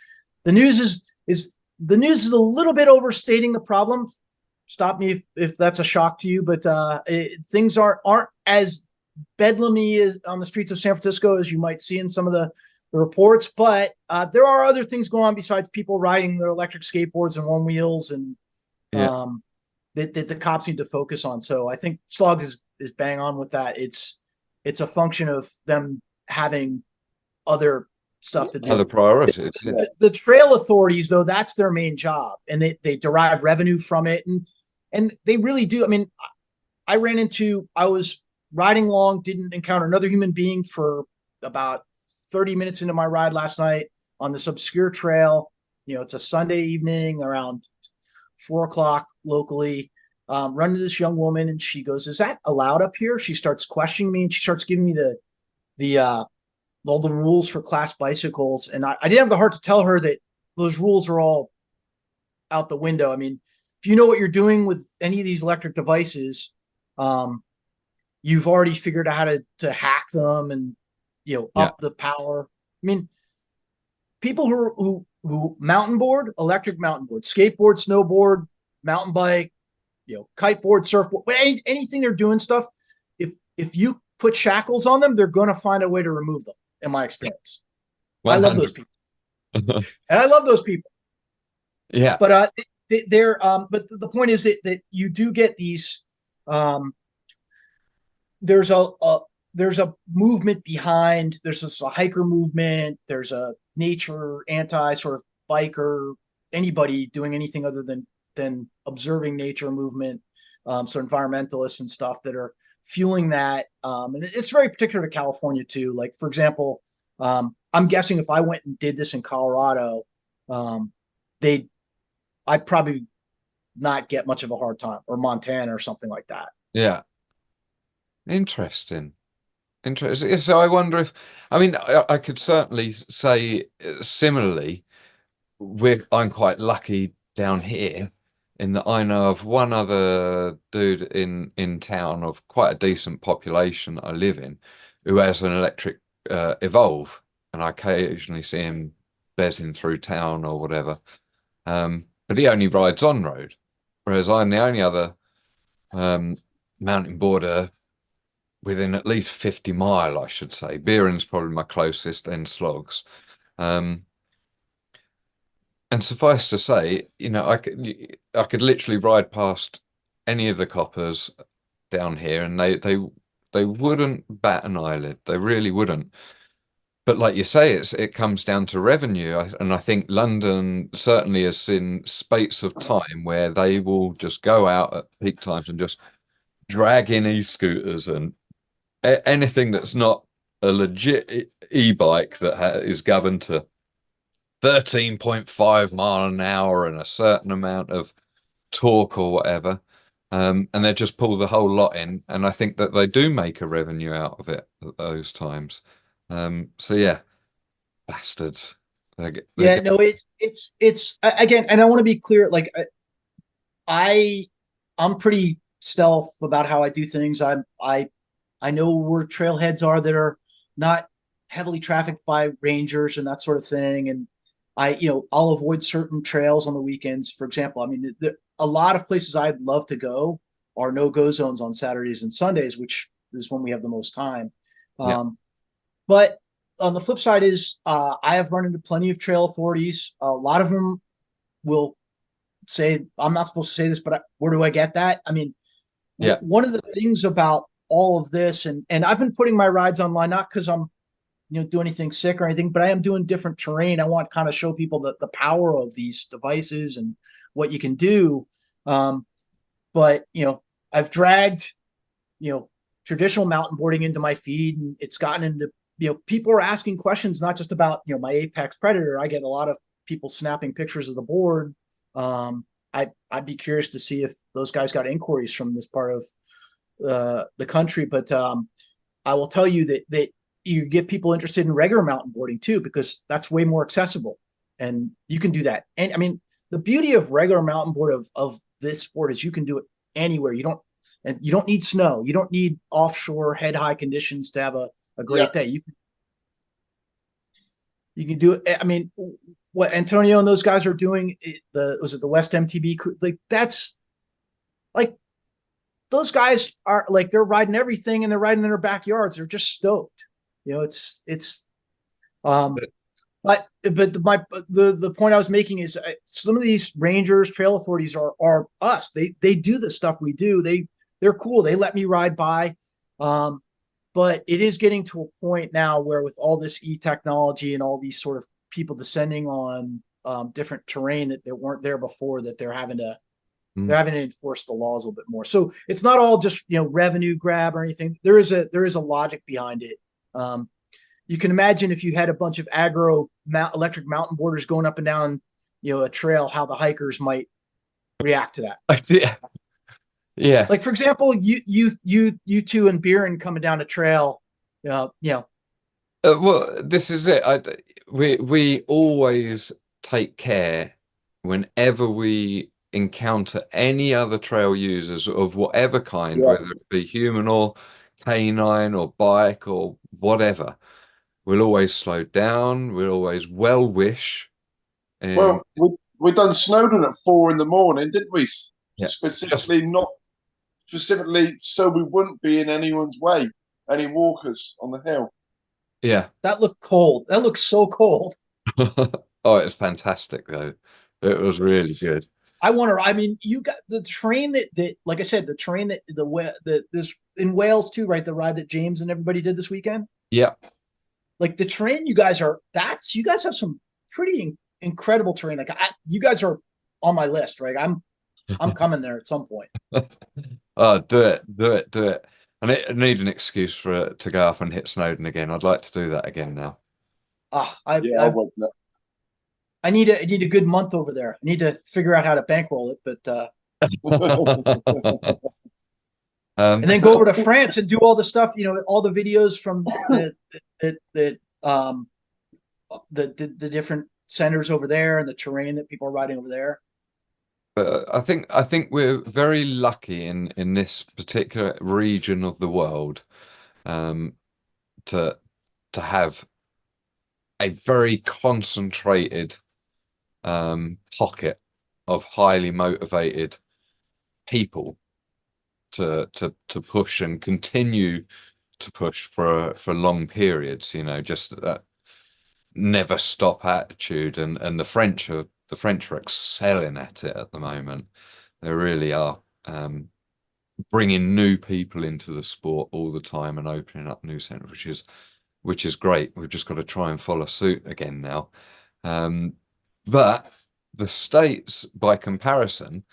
The news is a little bit overstating the problem. Stop me if that's a shock to you, but things aren't as bedlamy on the streets of San Francisco as you might see in some of the reports, but there are other things going on besides people riding their electric skateboards and one wheels and that the cops need to focus on. So I think Sloggs is bang on with that. It's a function of them having other stuff to do. Other priorities. The trail authorities, though, that's their main job, and they derive revenue from it, and they really do. I mean, I was riding along, didn't encounter another human being for about 30 minutes into my ride last night on this obscure trail. It's a Sunday evening around 4:00 locally. Run into this young woman, and she goes, "Is that allowed up here?" She starts questioning me, and she starts giving me all the rules for class bicycles. And I didn't have the heart to tell her that those rules are all out the window. I mean, if you know what you're doing with any of these electric devices, you've already figured out how to hack them and, up the power. I mean, people who mountain board, electric mountain board, skateboard, snowboard, mountain bike, kiteboard, surfboard, anything they're doing stuff. If you put shackles on them, they're going to find a way to remove them. In my experience, 100. I love those people, and I love those people. Yeah, but they're but the point is that you do get these. There's a movement behind. There's a hiker movement. There's a nature anti sort of biker. Anybody doing anything other than observing nature movement. So environmentalists and stuff that are fueling that, and it's very particular to California too. Like, for example, I'm guessing if I went and did this in Colorado, I'd probably not get much of a hard time, or Montana or something like that. Yeah, interesting. So I wonder if, I mean, I could certainly say similarly. I'm quite lucky down here, in that I know of one other dude in town of quite a decent population that I live in, who has an electric Evolve, and I occasionally see him bezzing through town or whatever. But he only rides on road, whereas I'm the only other mountain boarder within at least 50 mile, I should say. Beeren's probably my closest, then Sloggs. And suffice to say, I could literally ride past any of the coppers down here, and they wouldn't bat an eyelid. They really wouldn't. but like you say, it comes down to revenue, and I think London certainly has seen spates of time where they will just go out at peak times and just drag in e-scooters and anything that's not a legit e-bike that is governed to 13.5 mile an hour and a certain amount of torque or whatever. And they just pull the whole lot in, and I think that they do make a revenue out of it at those times. So yeah, bastards. Yeah, no, it's again, and I want to be clear. Like, I I'm pretty stealth about how I do things. I know where trailheads are that are not heavily trafficked by rangers and that sort of thing. And I'll avoid certain trails on the weekends. For example, I mean, a lot of places I'd love to go are no-go zones on Saturdays and Sundays, which is when we have the most time. Yeah. But on the flip side is I have run into plenty of trail authorities. A lot of them will say, I'm not supposed to say this, but where do I get that? I mean, Yeah. one of the things about all of this, and I've been putting my rides online, not because I'm do anything sick or anything, but I am doing different terrain. I want to kind of show people the power of these devices and what you can do. But I've dragged traditional mountain boarding into my feed, and it's gotten into people are asking questions not just about my Apex Predator. I get a lot of people snapping pictures of the board. I'd be curious to see if those guys got inquiries from this part of the country, but I will tell you that you get people interested in regular mountain boarding too, because that's way more accessible, and you can do that. And I mean, the beauty of regular mountain board of this sport is you can do it anywhere. You don't need snow. You don't need offshore head high conditions to have a great day. You can do it. I mean, what Antonio and those guys are doing, was it the West MTB? Like that's like those guys are like, they're riding everything and they're riding in their backyards. They're just stoked. But the point I was making is some of these rangers, trail authorities are us. They do the stuff we do. They're cool. They let me ride by. But it is getting to a point now where with all this e-technology and all these sort of people descending on different terrain that they weren't there before, that they're having to enforce the laws a little bit more. So it's not all just revenue grab or anything. There is a logic behind it. You can imagine if you had a bunch of electric mountain boarders going up and down a trail, how the hikers might react to that. Yeah. Like, for example, you two and Biren coming down a trail. Well, this is it. We always take care whenever we encounter any other trail users of whatever kind, whether it be human or canine or bike or whatever. We'll always slow down. We'll always well wish. Well, we done Snowdon at 4 a.m, didn't we? Yeah. Specifically so we wouldn't be in anyone's way, any walkers on the hill. Yeah. That looked cold. That looked so cold. Oh, it's fantastic though. It was really good. I mean, you got the terrain that like I said, the terrain that this in Wales too, right? The ride that James and everybody did this weekend. Yeah. Like the terrain you guys have some pretty incredible terrain. Like you guys are on my list, right? I'm coming there at some point. Oh, do it. I need an excuse to go up and hit Snowdon again. I'd like to do that again now. I need a good month over there. I need to figure out how to bankroll it, but and then go over to France and do all the stuff, all the videos from the different centers over there and the terrain that people are riding over there. I think we're very lucky in this particular region of the world to have a very concentrated pocket of highly motivated people to push and continue to push for long periods, just that never stop attitude, and the French are excelling at it at the moment. They really are, bringing new people into the sport all the time and opening up new centers, which is which is great. We've just got to try and follow suit again now. But the States, by comparison,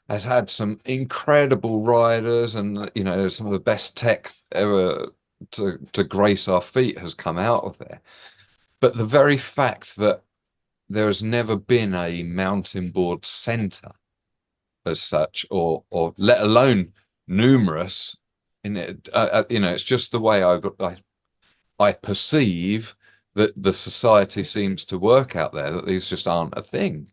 has had some incredible riders, and some of the best tech ever to grace our feet has come out of there. But the very fact that there has never been a mountain board center as such, or let alone numerous in it, it's just the way I perceive that the society seems to work out there, that these just aren't a thing.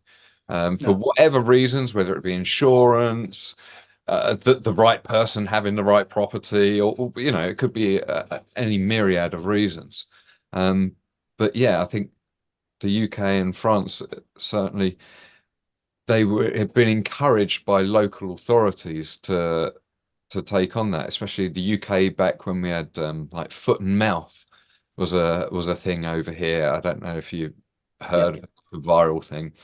For whatever reasons, whether it be insurance, the right person having the right property, or it could be any myriad of reasons. But yeah, I think the UK and France certainly have been encouraged by local authorities to take on that, especially the UK back when we had like foot and mouth was a thing over here. I don't know if you heard of the viral thing.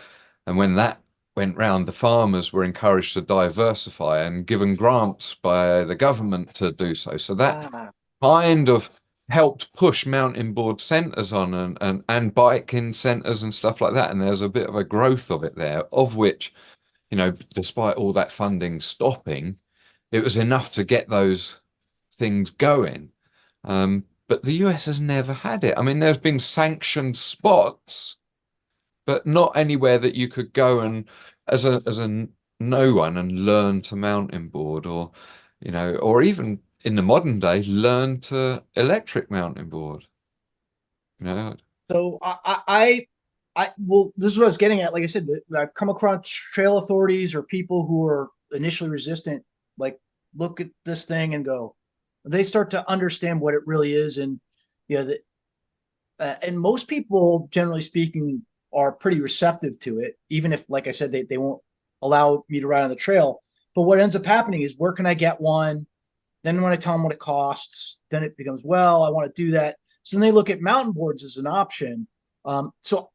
And when that went round, the farmers were encouraged to diversify and given grants by the government to do so. So that kind of helped push mountain board centres on and biking centres and stuff like that. And there's a bit of a growth of it there, of which, despite all that funding stopping, it was enough to get those things going. But the US has never had it. I mean, there's been sanctioned spots, but not anywhere that you could go and as a no one and learn to mountain board, or or even in the modern day learn to electric mountain board. So well, this is what I was getting at. Like I said, I've come across trail authorities or people who are initially resistant, like look at this thing and go, they start to understand what it really is. And and most people, generally speaking, are pretty receptive to it, even if, like I said, they won't allow me to ride on the trail. But what ends up happening is, where can I get one? Then when I tell them what it costs, then it becomes, well, I want to do that. So then they look at mountain boards as an option. So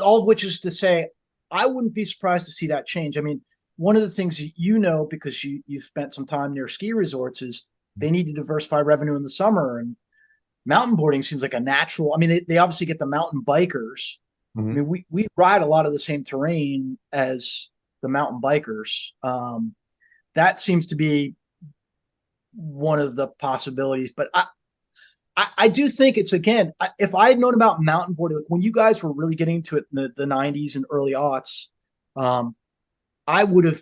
all of which is to say, I wouldn't be surprised to see that change. I mean, one of the things because you've spent some time near ski resorts, is they need to diversify revenue in the summer, and mountain boarding seems like a natural. I mean, they obviously get the mountain bikers. Mm-hmm. I mean, we ride a lot of the same terrain as the mountain bikers. That seems to be one of the possibilities. But I do think it's, again, if I had known about mountain boarding, like when you guys were really getting into it in the 90s and early aughts, I would have,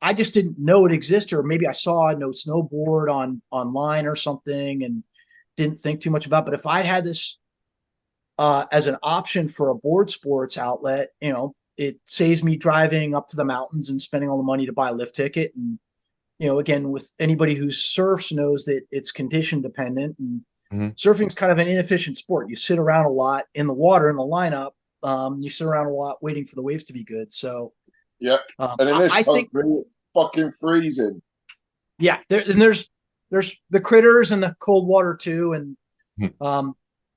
I just didn't know it existed, or maybe I saw No Snowboard online or something and didn't think too much about it. But if I'd had this as an option for a board sports outlet, it saves me driving up to the mountains and spending all the money to buy a lift ticket. And, again, with anybody who surfs knows that it's condition dependent, and surfing is kind of an inefficient sport. You sit around a lot in the water in the lineup. You sit around a lot waiting for the waves to be good. So, yeah. And in this country, it's fucking freezing. Yeah. There's the critters and the cold water too. And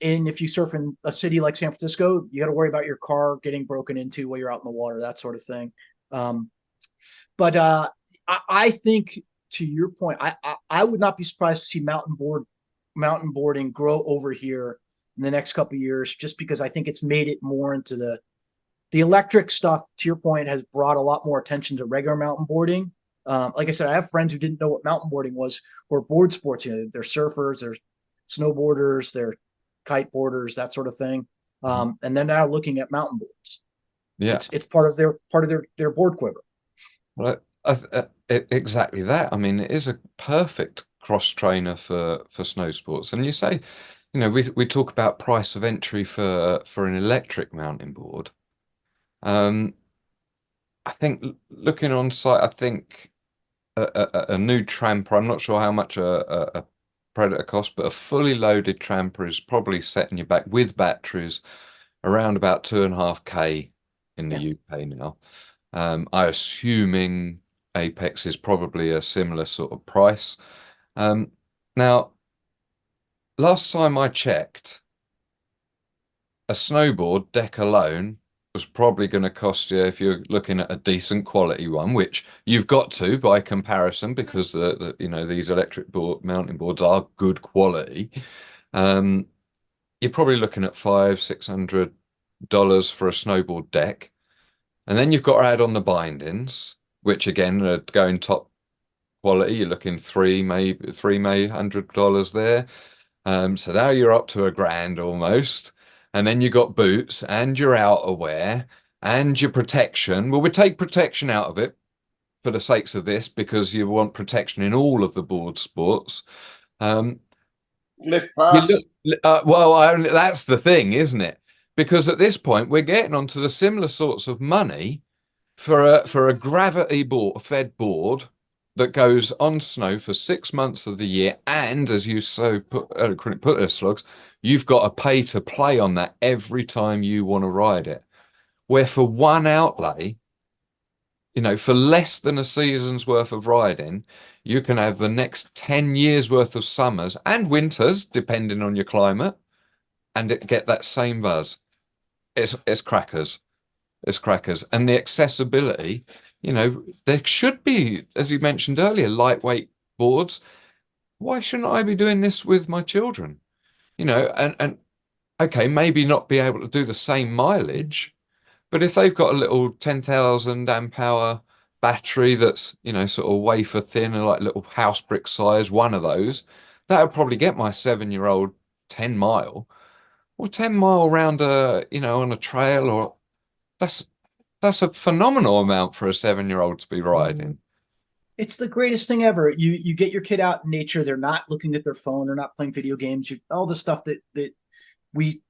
if you surf in a city like San Francisco, you got to worry about your car getting broken into while you're out in the water, that sort of thing. But I think, to your point, I would not be surprised to see mountain boarding grow over here in the next couple of years, just because I think it's made it more into the electric stuff. To your point, has brought a lot more attention to regular mountain boarding. Like I said, I have friends who didn't know what mountain boarding was, or board sports. They're surfers, they're snowboarders, they're kiteboarders, that sort of thing. And they're now looking at mountain boards. Yeah, it's part of their board quiver. Well, exactly that. I mean, it is a perfect cross trainer for snow sports. And you say, we talk about price of entry for an electric mountain board. I think looking on site, I think a new tramper, I'm not sure how much a Predator costs, but a fully loaded tramper is probably setting you back with batteries around about 2.5K in the UK now. I assuming Apex is probably a similar sort of price. Now, last time I checked, a snowboard deck alone was probably going to cost you, if you're looking at a decent quality one, which you've got to by comparison, because these electric mountain boards are good quality. You're probably looking at $500-600 for a snowboard deck. And then you've got to add on the bindings, which again are going top quality. You're looking $300 there. So now you're up to $1,000 almost. And then you got boots and your outerwear and your protection. Well, we take protection out of it for the sakes of this, because you want protection in all of the board sports. Lift pass. That's the thing, isn't it? Because at this point, we're getting onto the similar sorts of money for a gravity fed board that goes on snow for 6 months of the year. And as you so eloquently put there, Sloggs, you've got to pay to play on that every time you want to ride it. Where for one outlay, for less than a season's worth of riding, you can have the next 10 years worth of summers and winters, depending on your climate, and get that same buzz. It's crackers. It's crackers. And the accessibility, there should be, as you mentioned earlier, lightweight boards. Why shouldn't I be doing this with my children? And okay, maybe not be able to do the same mileage, but if they've got a little 10,000 amp hour battery that's, sort of wafer thin and like little house brick size, one of those, that would probably get my 7-year-old 10 mile or 10 mile round on a trail, or that's a phenomenal amount for a 7-year-old to be riding. It's the greatest thing ever. You get your kid out in nature. They're not looking at their phone. They're not playing video games. All the stuff that we,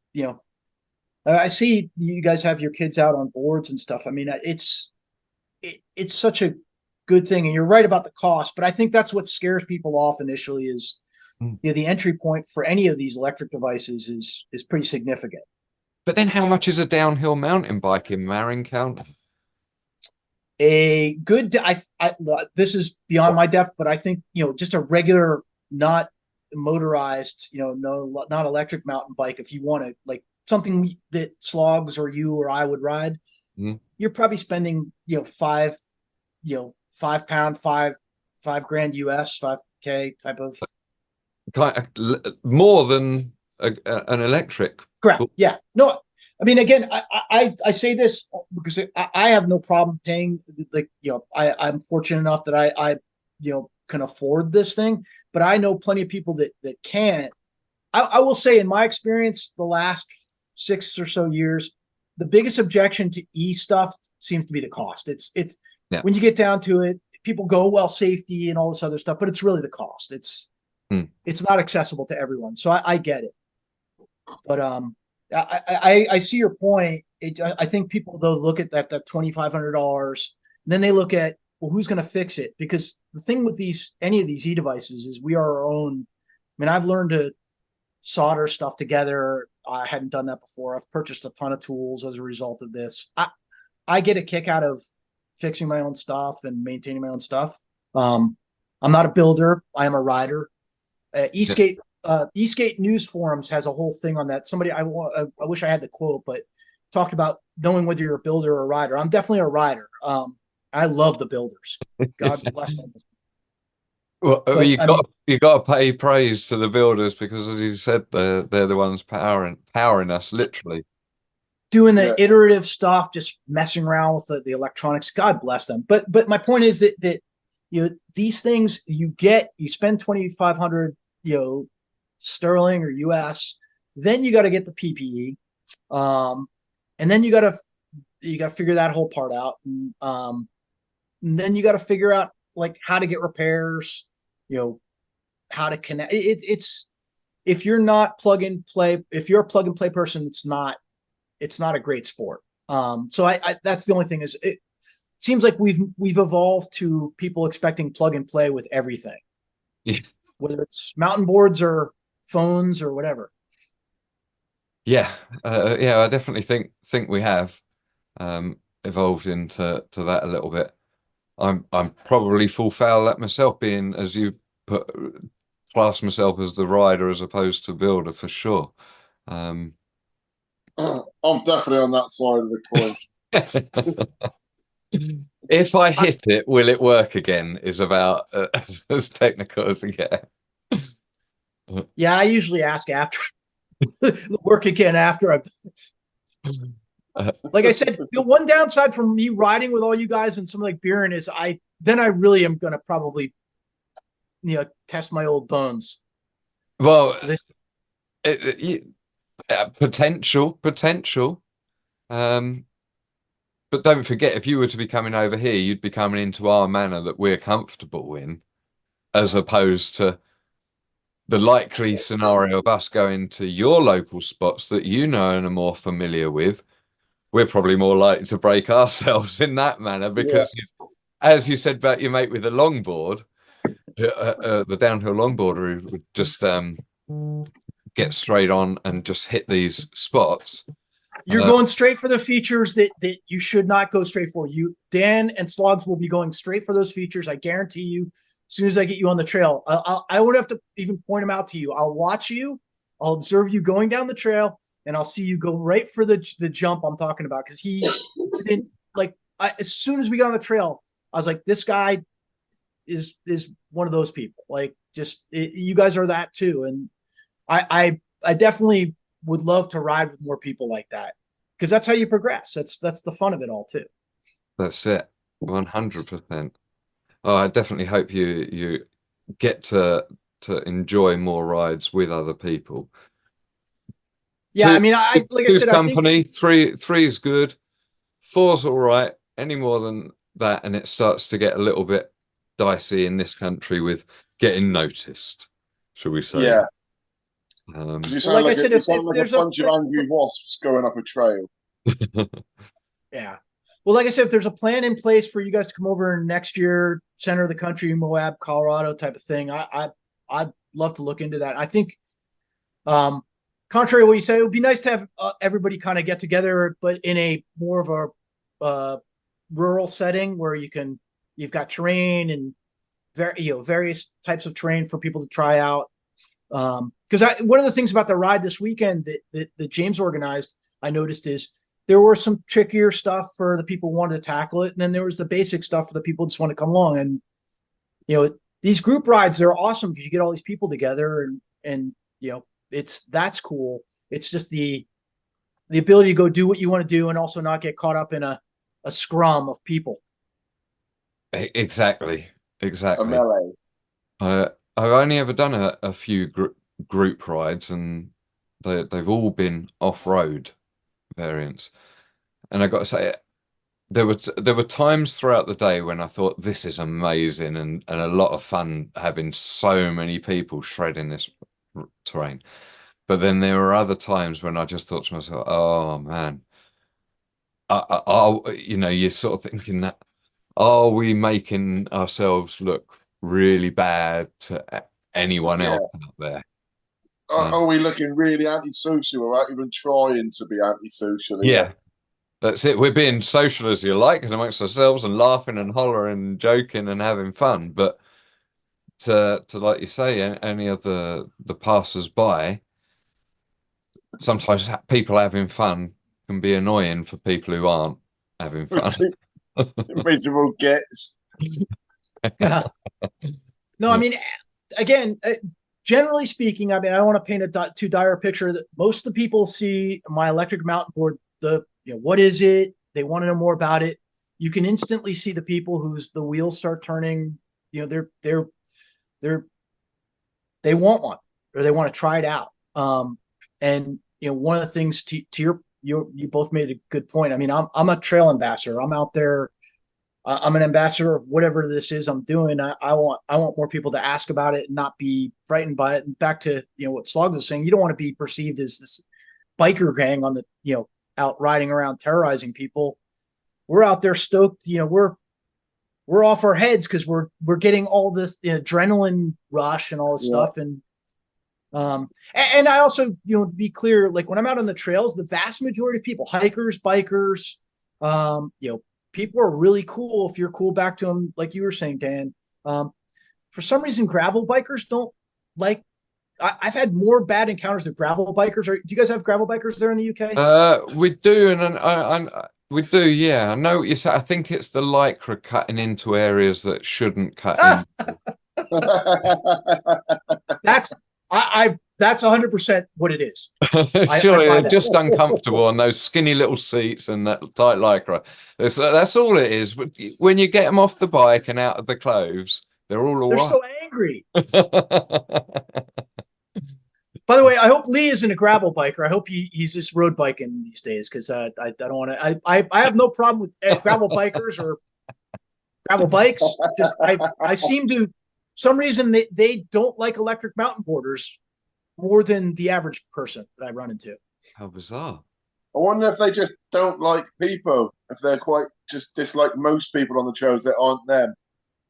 I see you guys have your kids out on boards and stuff. I mean, it's such a good thing. And you're right about the cost, but I think that's what scares people off initially is, the entry point for any of these electric devices is pretty significant. But then how much is a downhill mountain bike in Marin County? A good, this is beyond my depth, but I think, just a regular, not motorized, not electric mountain bike, if you want to, like something that Sloggs or you or I would ride, you're probably spending, $5 grand US, 5K type of. More than an electric. Correct. Yeah. No, I mean, again, I say this because I have no problem paying, I'm fortunate enough that I can afford this thing, but I know plenty of people that can't. I will say, in my experience, the last 6 or so years, the biggest objection to stuff seems to be the cost. It's when you get down to it, people go, well, safety and all this other stuff, but it's really the cost. It's not accessible to everyone. So I get it. But I see your point. I think people, though, look at that $2,500, and then they look at, well, who's going to fix it? Because the thing with any of these e-devices is we are our own. I mean, I've learned to solder stuff together. I hadn't done that before. I've purchased a ton of tools as a result of this. I get a kick out of fixing my own stuff and maintaining my own stuff. I'm not a builder. I am a rider. Eastgate News Forums has a whole thing on that. I wish I had the quote, but talked about knowing whether you're a builder or a rider. I'm definitely a rider. I love the builders. God bless them. Well, you got to pay praise to the builders, because, as you said, they're the ones powering us, literally. Doing the iterative stuff, just messing around with the electronics. God bless them. But my point is that these things you spend $2,500 sterling or US, then you got to get the PPE, and then you got to figure that whole part out, and then you got to figure out like how to get repairs, how to connect. It's if you're not plug and play, if you're a plug and play person, it's not a great sport. So I that's the only thing is it seems like we've evolved to people expecting plug and play with everything, whether it's mountain boards or phones or whatever. I definitely think we have evolved into that a little bit. I'm probably full foul at myself, being, as you class myself as the rider as opposed to builder, for sure. I'm definitely on that side of the coin. If I hit it, will it work again? Is about as technical as it gets. Yeah, I usually ask after work again after I've. Like I said, the one downside from me riding with all you guys and some like beering is I really am gonna probably test my old bones. Well, This potential. But don't forget, if you were to be coming over here, you'd be coming into our manor that we're comfortable in, as opposed to the likely scenario of us going to your local spots that you know and are more familiar with. We're probably more likely to break ourselves in that manner because, as you said about your mate with the longboard, the downhill longboarder who would just get straight on and just hit these spots. You're going straight for the features that you should not go straight for. You, Dan and Sloggs will be going straight for those features. I guarantee you. As soon as I get you on the trail, I won't have to even point them out to you. I'll watch you. I'll observe you going down the trail, and I'll see you go right for the jump I'm talking about. Because he didn't as soon as we got on the trail, I was like, this guy is one of those people. Like, you guys are that too, and I definitely would love to ride with more people like that, because that's how you progress. That's the fun of it all too. That's it, 100%. Oh, I definitely hope you get to enjoy more rides with other people. Yeah, I mean, like I said, company, I think three is good. 4's all right. Any more than that, and it starts to get a little bit dicey in this country with getting noticed, shall we say? Yeah. You sound like a bunch of angry wasps going up a trail. Yeah. Well, like I said, if there's a plan in place for you guys to come over next year, center of the country, Moab, Colorado type of thing, I'd love to look into that. I think, contrary to what you said, it would be nice to have everybody kind of get together, but in a more of a rural setting where you've got terrain and various types of terrain for people to try out. Because one of the things about the ride this weekend that James organized, I noticed, is there were some trickier stuff for the people who wanted to tackle it, and then there was the basic stuff for the people who just want to come along. And these group rides, they're awesome because you get all these people together, and that's cool. It's just the ability to go do what you want to do and also not get caught up in a scrum of people. Exactly. A melee. I've only ever done a few group rides, and they've all been off-road variants. And I got to say, there were times throughout the day when I thought this is amazing and a lot of fun having so many people shredding this terrain. But then there were other times when I just thought to myself, oh man, you're sort of thinking that, are we making ourselves look really bad to anyone else out there? Are we looking really antisocial without even trying to be antisocial? Yeah, that's it. We're being social as you like and amongst ourselves and laughing and hollering and joking and having fun. But to like you say, any of the passers-by, sometimes people having fun can be annoying for people who aren't having fun. Miserable gets. Yeah. No, I mean, again, generally speaking, I mean, I don't want to paint a too dire a picture. That most of the people see my electric mountain board, what is it? They want to know more about it. You can instantly see the people whose the wheels start turning. They want one, or they want to try it out. And one of the things to you both made a good point. I mean, I'm a trail ambassador. I'm out there. I'm an ambassador of whatever this is I'm doing. I want more people to ask about it and not be frightened by it. And back to what Sloggs was saying, you don't want to be perceived as this biker gang on the out riding around terrorizing people. We're out there stoked. We're off our heads because we're getting all this adrenaline rush and all this stuff. And I also to be clear, like when I'm out on the trails, the vast majority of people, hikers, bikers, people are really cool if you're cool back to them, like you were saying, Dan. For some reason, gravel bikers don't like. I've had more bad encounters with gravel bikers. Do you guys have gravel bikers there in the UK? We do, and we do. Yeah, I know what you say. I think it's the lycra cutting into areas that shouldn't cut in. I that's 100% what it is. Surely buy they're that. just uncomfortable on those skinny little seats and that tight lycra. That's all it is. When you get them off the bike and out of the clothes, they're all They're right. so angry. By the way, I hope Lee isn't a gravel biker. I hope he's just road biking these days, because I don't want to. I have no problem with gravel bikers or gravel bikes. Just I seem to, some reason they don't like electric mountain boarders more than the average person that I run into. How bizarre. I wonder if they just don't like people, if they're quite just dislike most people on the trails that aren't them.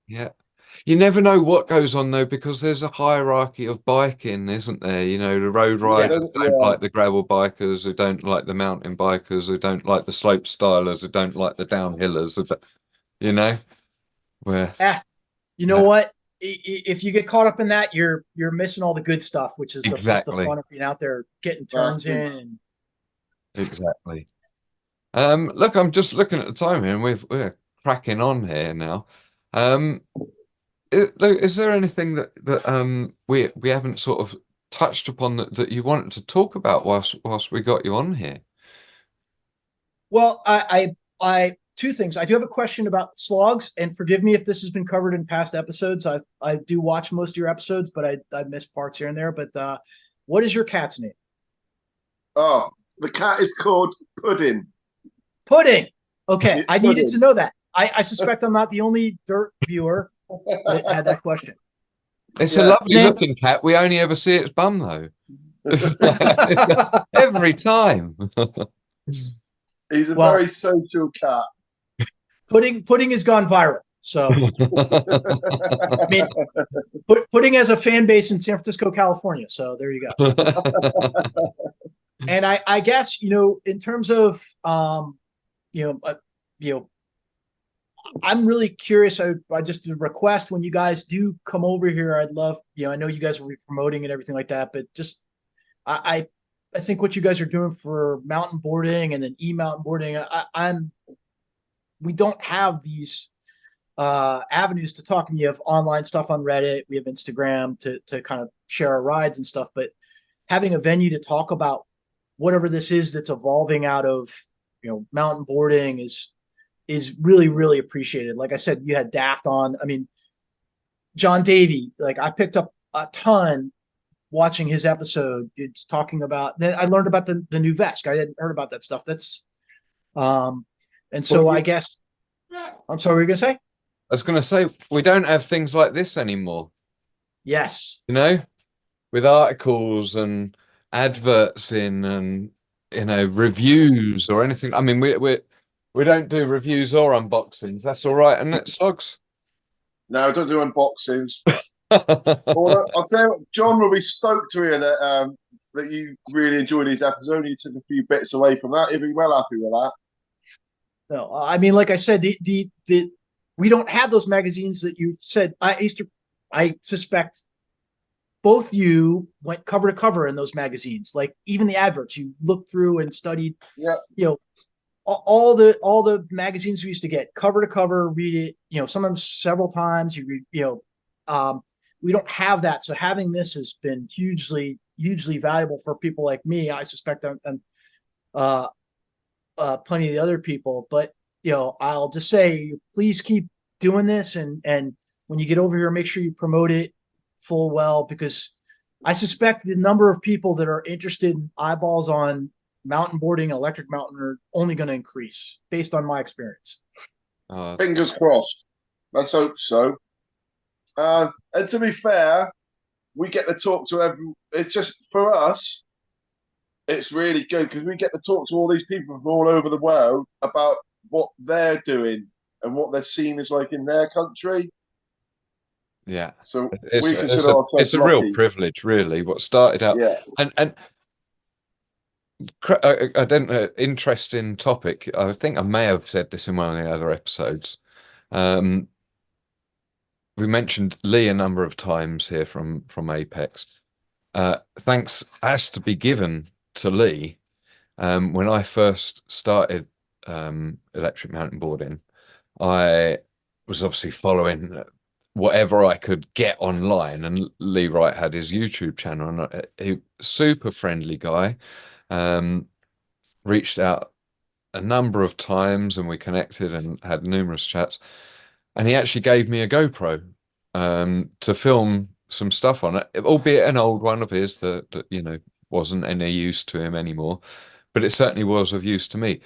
Yeah. You never know what goes on though, because there's a hierarchy of biking, isn't there? You know, the road riders don't like the gravel bikers, who don't like the mountain bikers, who don't like the slope stylers, who don't like the downhillers, you know, where you know what? If you get caught up in that, you're missing all the good stuff, which is the fun of being out there getting turns in. Exactly. Look, I'm just looking at the time here, and we're cracking on here now. Is there anything that we haven't sort of touched upon that you wanted to talk about whilst we got you on here? Well, I two things. I do have a question about Sloggs, and forgive me if this has been covered in past episodes. I do watch most of your episodes, but I missed parts here and there. But what is your cat's name? Oh, the cat is called Pudding. Pudding. Okay, I needed to know that. I suspect I'm not the only Dirt viewer that had that question. It's a lovely looking cat. We only ever see its bum though. Every time. He's a very social cat. Pudding has gone viral. So I mean, Pudding has a fan base in San Francisco, California. So there you go. And I guess, in terms of I'm really curious. I just a request, when you guys do come over here, I'd love, I know you guys will be promoting and everything like that, but just I think what you guys are doing for mountain boarding and then mountain boarding, we don't have these avenues to talk. And you have online stuff on Reddit, we have Instagram to kind of share our rides and stuff, but having a venue to talk about whatever this is that's evolving out of mountain boarding is really, really appreciated. Like I said, you had Daft on. I mean, John Davey, like I picked up a ton watching his episode. It's talking about, then I learned about the new vest. I hadn't heard about that stuff. That's and so I guess, I'm sorry, what were you gonna say? I was gonna say, we don't have things like this anymore. Yes. With articles and adverts in and reviews or anything. I mean, we don't do reviews or unboxings. That's all right, isn't it, Sloggs? No, I don't do unboxings. Well, I'll tell you what, John will be stoked to hear that you really enjoyed his episode. You took a few bits away from that. He'll be well happy with that. No, I mean, like I said, the we don't have those magazines that you said. I suspect both you went cover to cover in those magazines. Like even the adverts, you looked through and studied. Yeah. All the magazines we used to get cover to cover, read it. Sometimes several times. You read. We don't have that, so having this has been hugely valuable for people like me. I suspect and plenty of the other people. But I'll just say, please keep doing this, and when you get over here, make sure you promote it full well, because I suspect the number of people that are interested in eyeballs on mountain boarding, electric mountain, are only going to increase based on my experience. Fingers crossed. Let's hope so. And to be fair, we get to talk to it's just, for us, it's really good because we get to talk to all these people from all over the world about what they're doing and what their scene is like in their country. Yeah. So it's a real privilege, really. What started out, and I don't know, interesting topic. I think I may have said this in one of the other episodes. We mentioned Lee a number of times here from Apex. Thanks has to be given to Lee. When I first started electric mountain boarding, I was obviously following whatever I could get online. And Lee Wright had his YouTube channel, and he super friendly guy. Reached out a number of times, and we connected and had numerous chats. And he actually gave me a GoPro to film some stuff on it, albeit an old one of his that you know wasn't any use to him anymore, but it certainly was of use to me.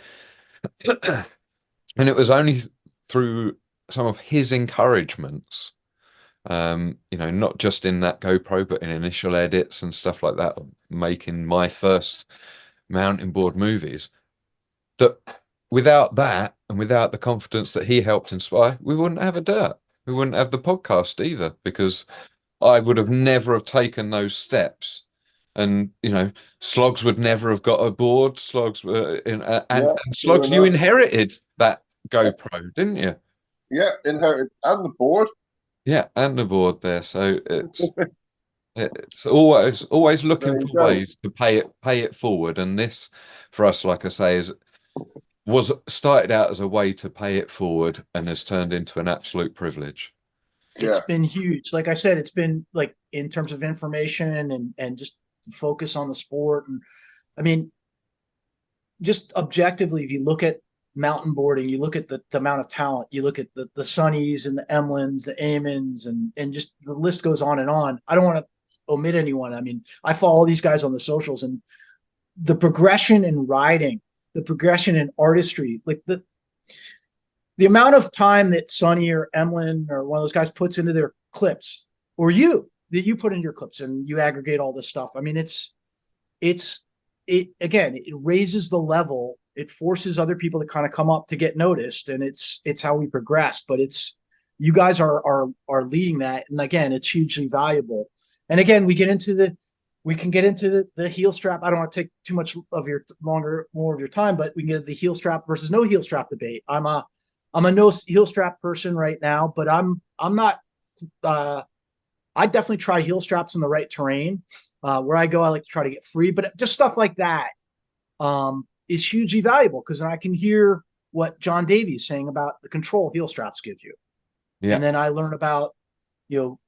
And it was only through some of his encouragements, you know, not just in that GoPro, but in initial edits and stuff like that, making my first mountain board movies, that without that and without the confidence that he helped inspire, we wouldn't have a Dirt. We wouldn't have the podcast either, because I would have never have taken those steps. And, you know, Sloggs would never have got a board. Sloggs were and Sloggs, you inherited that GoPro, didn't you? Yeah, inherited, and the board. Yeah, and the board there. So it's always looking for ways to pay it forward. And this, for us, like I say, was started out as a way to pay it forward and has turned into an absolute privilege. It's been huge. Like I said, it's been like in terms of information and just focus on the sport. And I mean, just objectively, if you look at mountain boarding, you look at the amount of talent, you look at the Sunnies and the Emlins, the Amons, and just the list goes on and on. I don't want to omit anyone. I mean, I follow these guys on the socials, and the progression in riding, the progression in artistry, like the amount of time that Sonny or Emlyn or one of those guys puts into their clips, or that you put in your clips and you aggregate all this stuff. I mean, it again, it raises the level. It forces other people to kind of come up to get noticed, and it's how we progress. But you guys are leading that, and again, it's hugely valuable. And again, we can get into the heel strap. I don't want to take too much of more of your time, but we can get into the heel strap versus no heel strap debate. I'm a no heel strap person right now, but I'm not. I definitely try heel straps in the right terrain. Where I go, I like to try to get free, but just stuff like that is hugely valuable, because I can hear what John Davey is saying about the control heel straps give you. Yeah. And then I learn about, you know,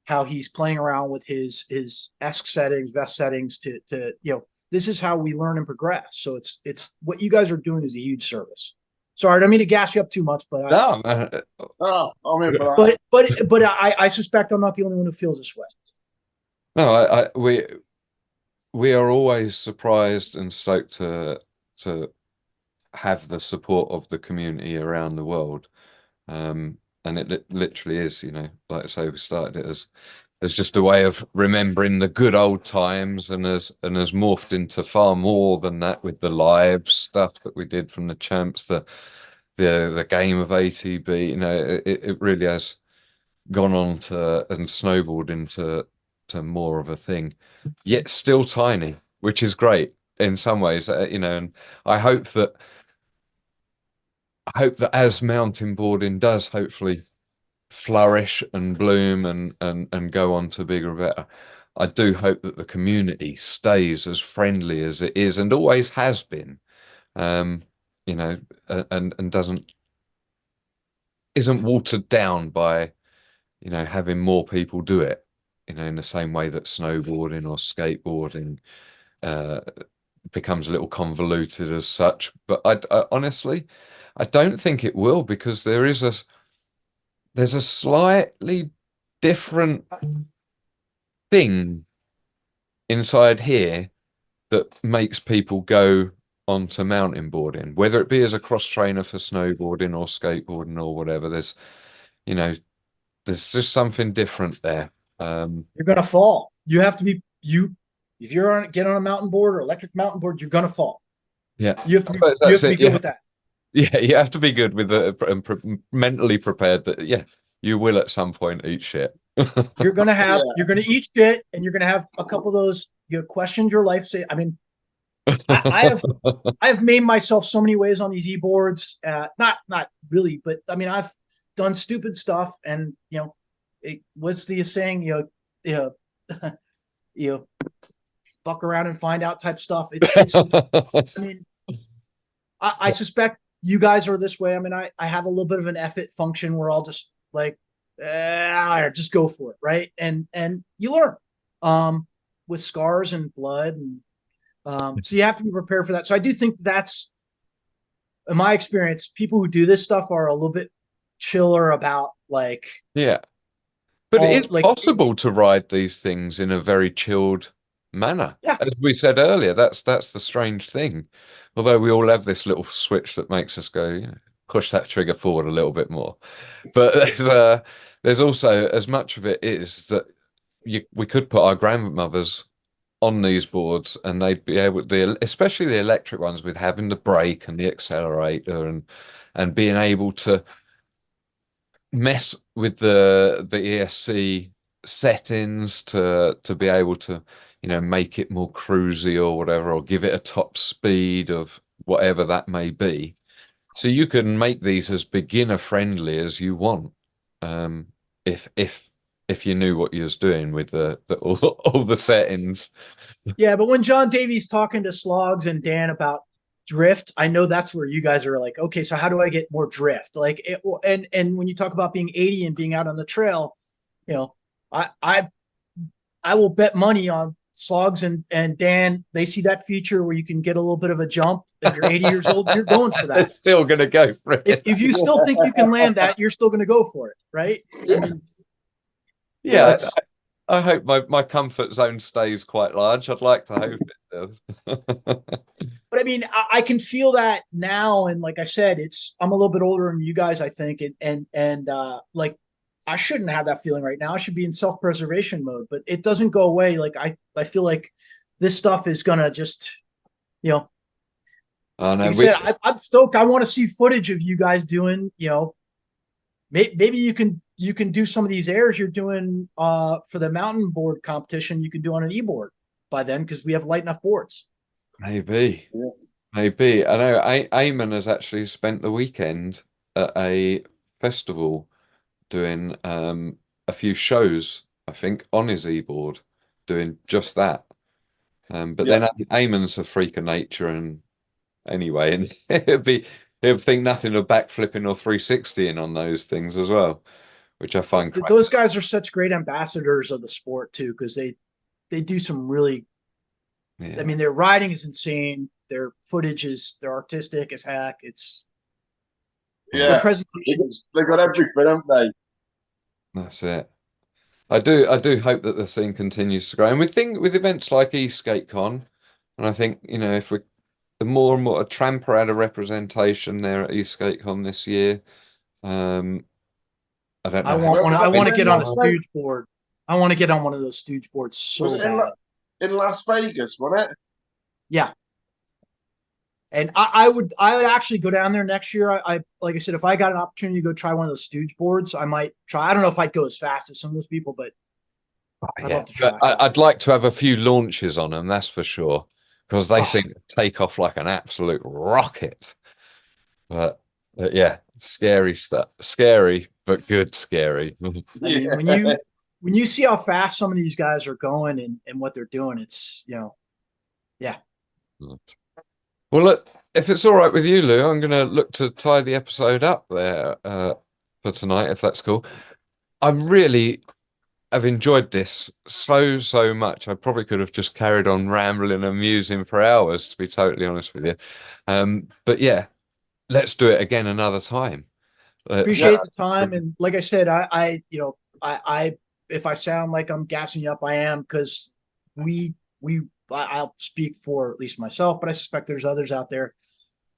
how he's playing around with his ESC settings, vest settings to, you know, this is how we learn and progress. So it's what you guys are doing is a huge service. Sorry, I don't mean to gas you up too much, but I suspect I'm not the only one who feels this way. No, we are always surprised and stoked to have the support of the community around the world, and it literally is, you know, like I say, we started it as just a way of remembering the good old times, and has morphed into far more than that with the live stuff that we did from the champs, the game of ATB. You know, it really has gone on to and snowballed into more of a thing, yet still tiny, which is great in some ways, you know. And I hope that as mountain boarding does hopefully flourish and bloom and go on to bigger and better, I do hope that the community stays as friendly as it is and always has been, you know, and isn't watered down by, you know, having more people do it, you know, in the same way that snowboarding or skateboarding becomes a little convoluted as such. But I honestly, I don't think it will, because there's a slightly different thing inside here that makes people go onto mountain boarding, whether it be as a cross trainer for snowboarding or skateboarding or whatever. There's, you know, there's just something different there. You're gonna fall. You have to be if you're get on a mountain board or electric mountain board, you're gonna fall. Yeah, you have to be good with that. Yeah, you have to be good with mentally prepared that you will at some point eat shit. You're gonna eat shit, and you're gonna have a couple of those, you know, question your life. Say, I mean, I have made myself so many ways on these e-boards. Not really, but I mean, I've done stupid stuff, and you know, what's the saying? You know, fuck around and find out type stuff. It's I mean, I suspect you guys are this way. I mean, I have a little bit of an effort function where I'll just like just go for it, right? And you learn with scars and blood, and so you have to be prepared for that. So I do think that's, in my experience, people who do this stuff are a little bit chiller about like, Yeah. But it is like, possible to ride these things in a very chilled manner. yeah, As we said earlier, that's the strange thing. Although we all have this little switch that makes us go, push that trigger forward a little bit more. But there's also, as much of it is that we could put our grandmothers on these boards and they'd be able to, especially the electric ones, with having the brake and the accelerator and being able to mess with the ESC settings to be able to, make it more cruisy or whatever, or give it a top speed of whatever that may be. So you can make these as beginner friendly as you want, if you knew what you was doing with all the settings. yeah. But when John Davies talking to Sloggs and Dan about drift, I know that's where you guys are like, okay, so how do I get more drift? Like, and when you talk about being 80 and being out on the trail, I will bet money on Sloggs and Dan. They see that feature where you can get a little bit of a jump. If you're 80 years old, you're going for that. They're still going to go for it. If you still think you can land that, you're still going to go for it, right? Yeah. I mean, Yeah, I hope my comfort zone stays quite large. I'd like to hope it does. but I mean, I can feel that now, and like I said, I'm a little bit older than you guys, I think, and like I shouldn't have that feeling right now. I should be in self-preservation mode, but it doesn't go away. Like I feel like this stuff is gonna just, Oh, no, like I said, I'm stoked. I want to see footage of you guys doing, maybe you can do some of these airs you're doing for the mountain board competition. You can do on an e-board by then because we have light enough boards. maybe. Yeah. Maybe. I know Eamon has actually spent the weekend at a festival doing a few shows, I think, on his e-board, doing just that. But Yeah. then Eamon's a freak of nature, and anyway, and he'll think nothing of backflipping or 360ing on those things as well, which I find quite. Those guys are such great ambassadors of the sport too, because they do some really. Yeah. I mean, their riding is insane. Their footage they're artistic as heck. Their Yeah. presentations. They've got everything, haven't they? That's it. I do hope that the scene continues to grow, and we think with events like EskateCon, and I think if the more and more a Tramper had a representation there at EskateCon this year. I don't know. I want to get on a stooge board. I want to get on one of those stooge boards so bad. In Las Vegas, wasn't it? Yeah. And I would actually go down there next year. I like I said, if I got an opportunity to go try one of those stooge boards, I might try. I don't know if I'd go as fast as some of those people, but I'd love to try. I'd like to have a few launches on them, that's for sure, because they seem to take off like an absolute rocket. But yeah, scary stuff. Scary, but good scary. I mean, when you see how fast some of these guys are going and what they're doing, it's yeah. Well, look, if it's all right with you, Lou, I'm going to look to tie the episode up there for tonight, if that's cool. I really have enjoyed this so much. I probably could have just carried on rambling and musing for hours, to be totally honest with you. But yeah, let's do it again another time. Appreciate the time, and like I said, I if I sound like I'm gassing you up, I am, because I'll speak for at least myself, but I suspect there's others out there.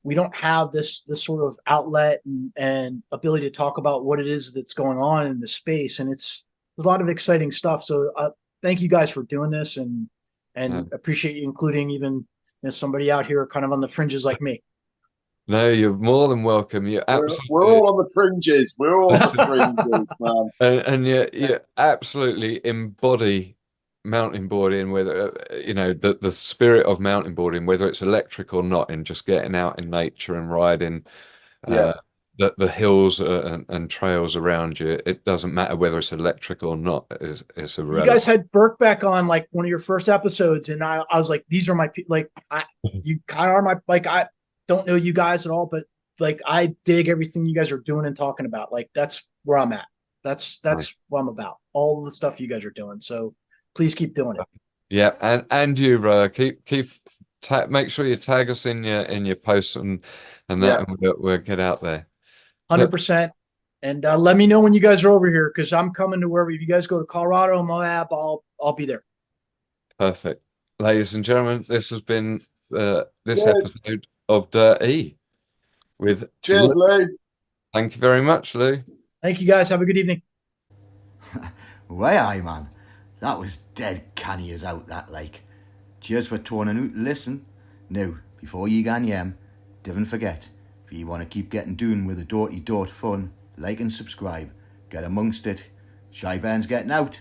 We don't have this sort of outlet and ability to talk about what it is that's going on in the space, and there's a lot of exciting stuff. So thank you guys for doing this, and appreciate you including even somebody out here kind of on the fringes like me. No, you're more than welcome. We're all on the fringes. We're all on the fringes, man. And you absolutely embody mountain boarding, whether the spirit of mountain boarding, whether it's electric or not, and just getting out in nature and riding the hills and trails around you. It doesn't matter whether it's electric or not. It's irrelevant. You guys had Burke back on like one of your first episodes, and I was like, these are my you kind of are my I don't know you guys at all, but like I dig everything you guys are doing and talking about. Like that's where I'm at. That's what I'm about. All the stuff you guys are doing. So please keep doing it. Yeah, and you, bro, make sure you tag us in your posts and that, and we'll get out there. 100%. And let me know when you guys are over here, because I'm coming to wherever. If you guys go to Colorado, Moab, I'll be there. Perfect, ladies and gentlemen. This has been this episode of Dirt-E with Cheers, Lou. Thank you very much, Lou. Thank you, guys. Have a good evening. Way aye, man. That was dead canny as out, that like. Cheers for tuning out to listen. Now, before you gan yem, don't forget, if you want to keep getting doing with the Dirt-E fun, like and subscribe. Get amongst it. Shy Ben's getting out.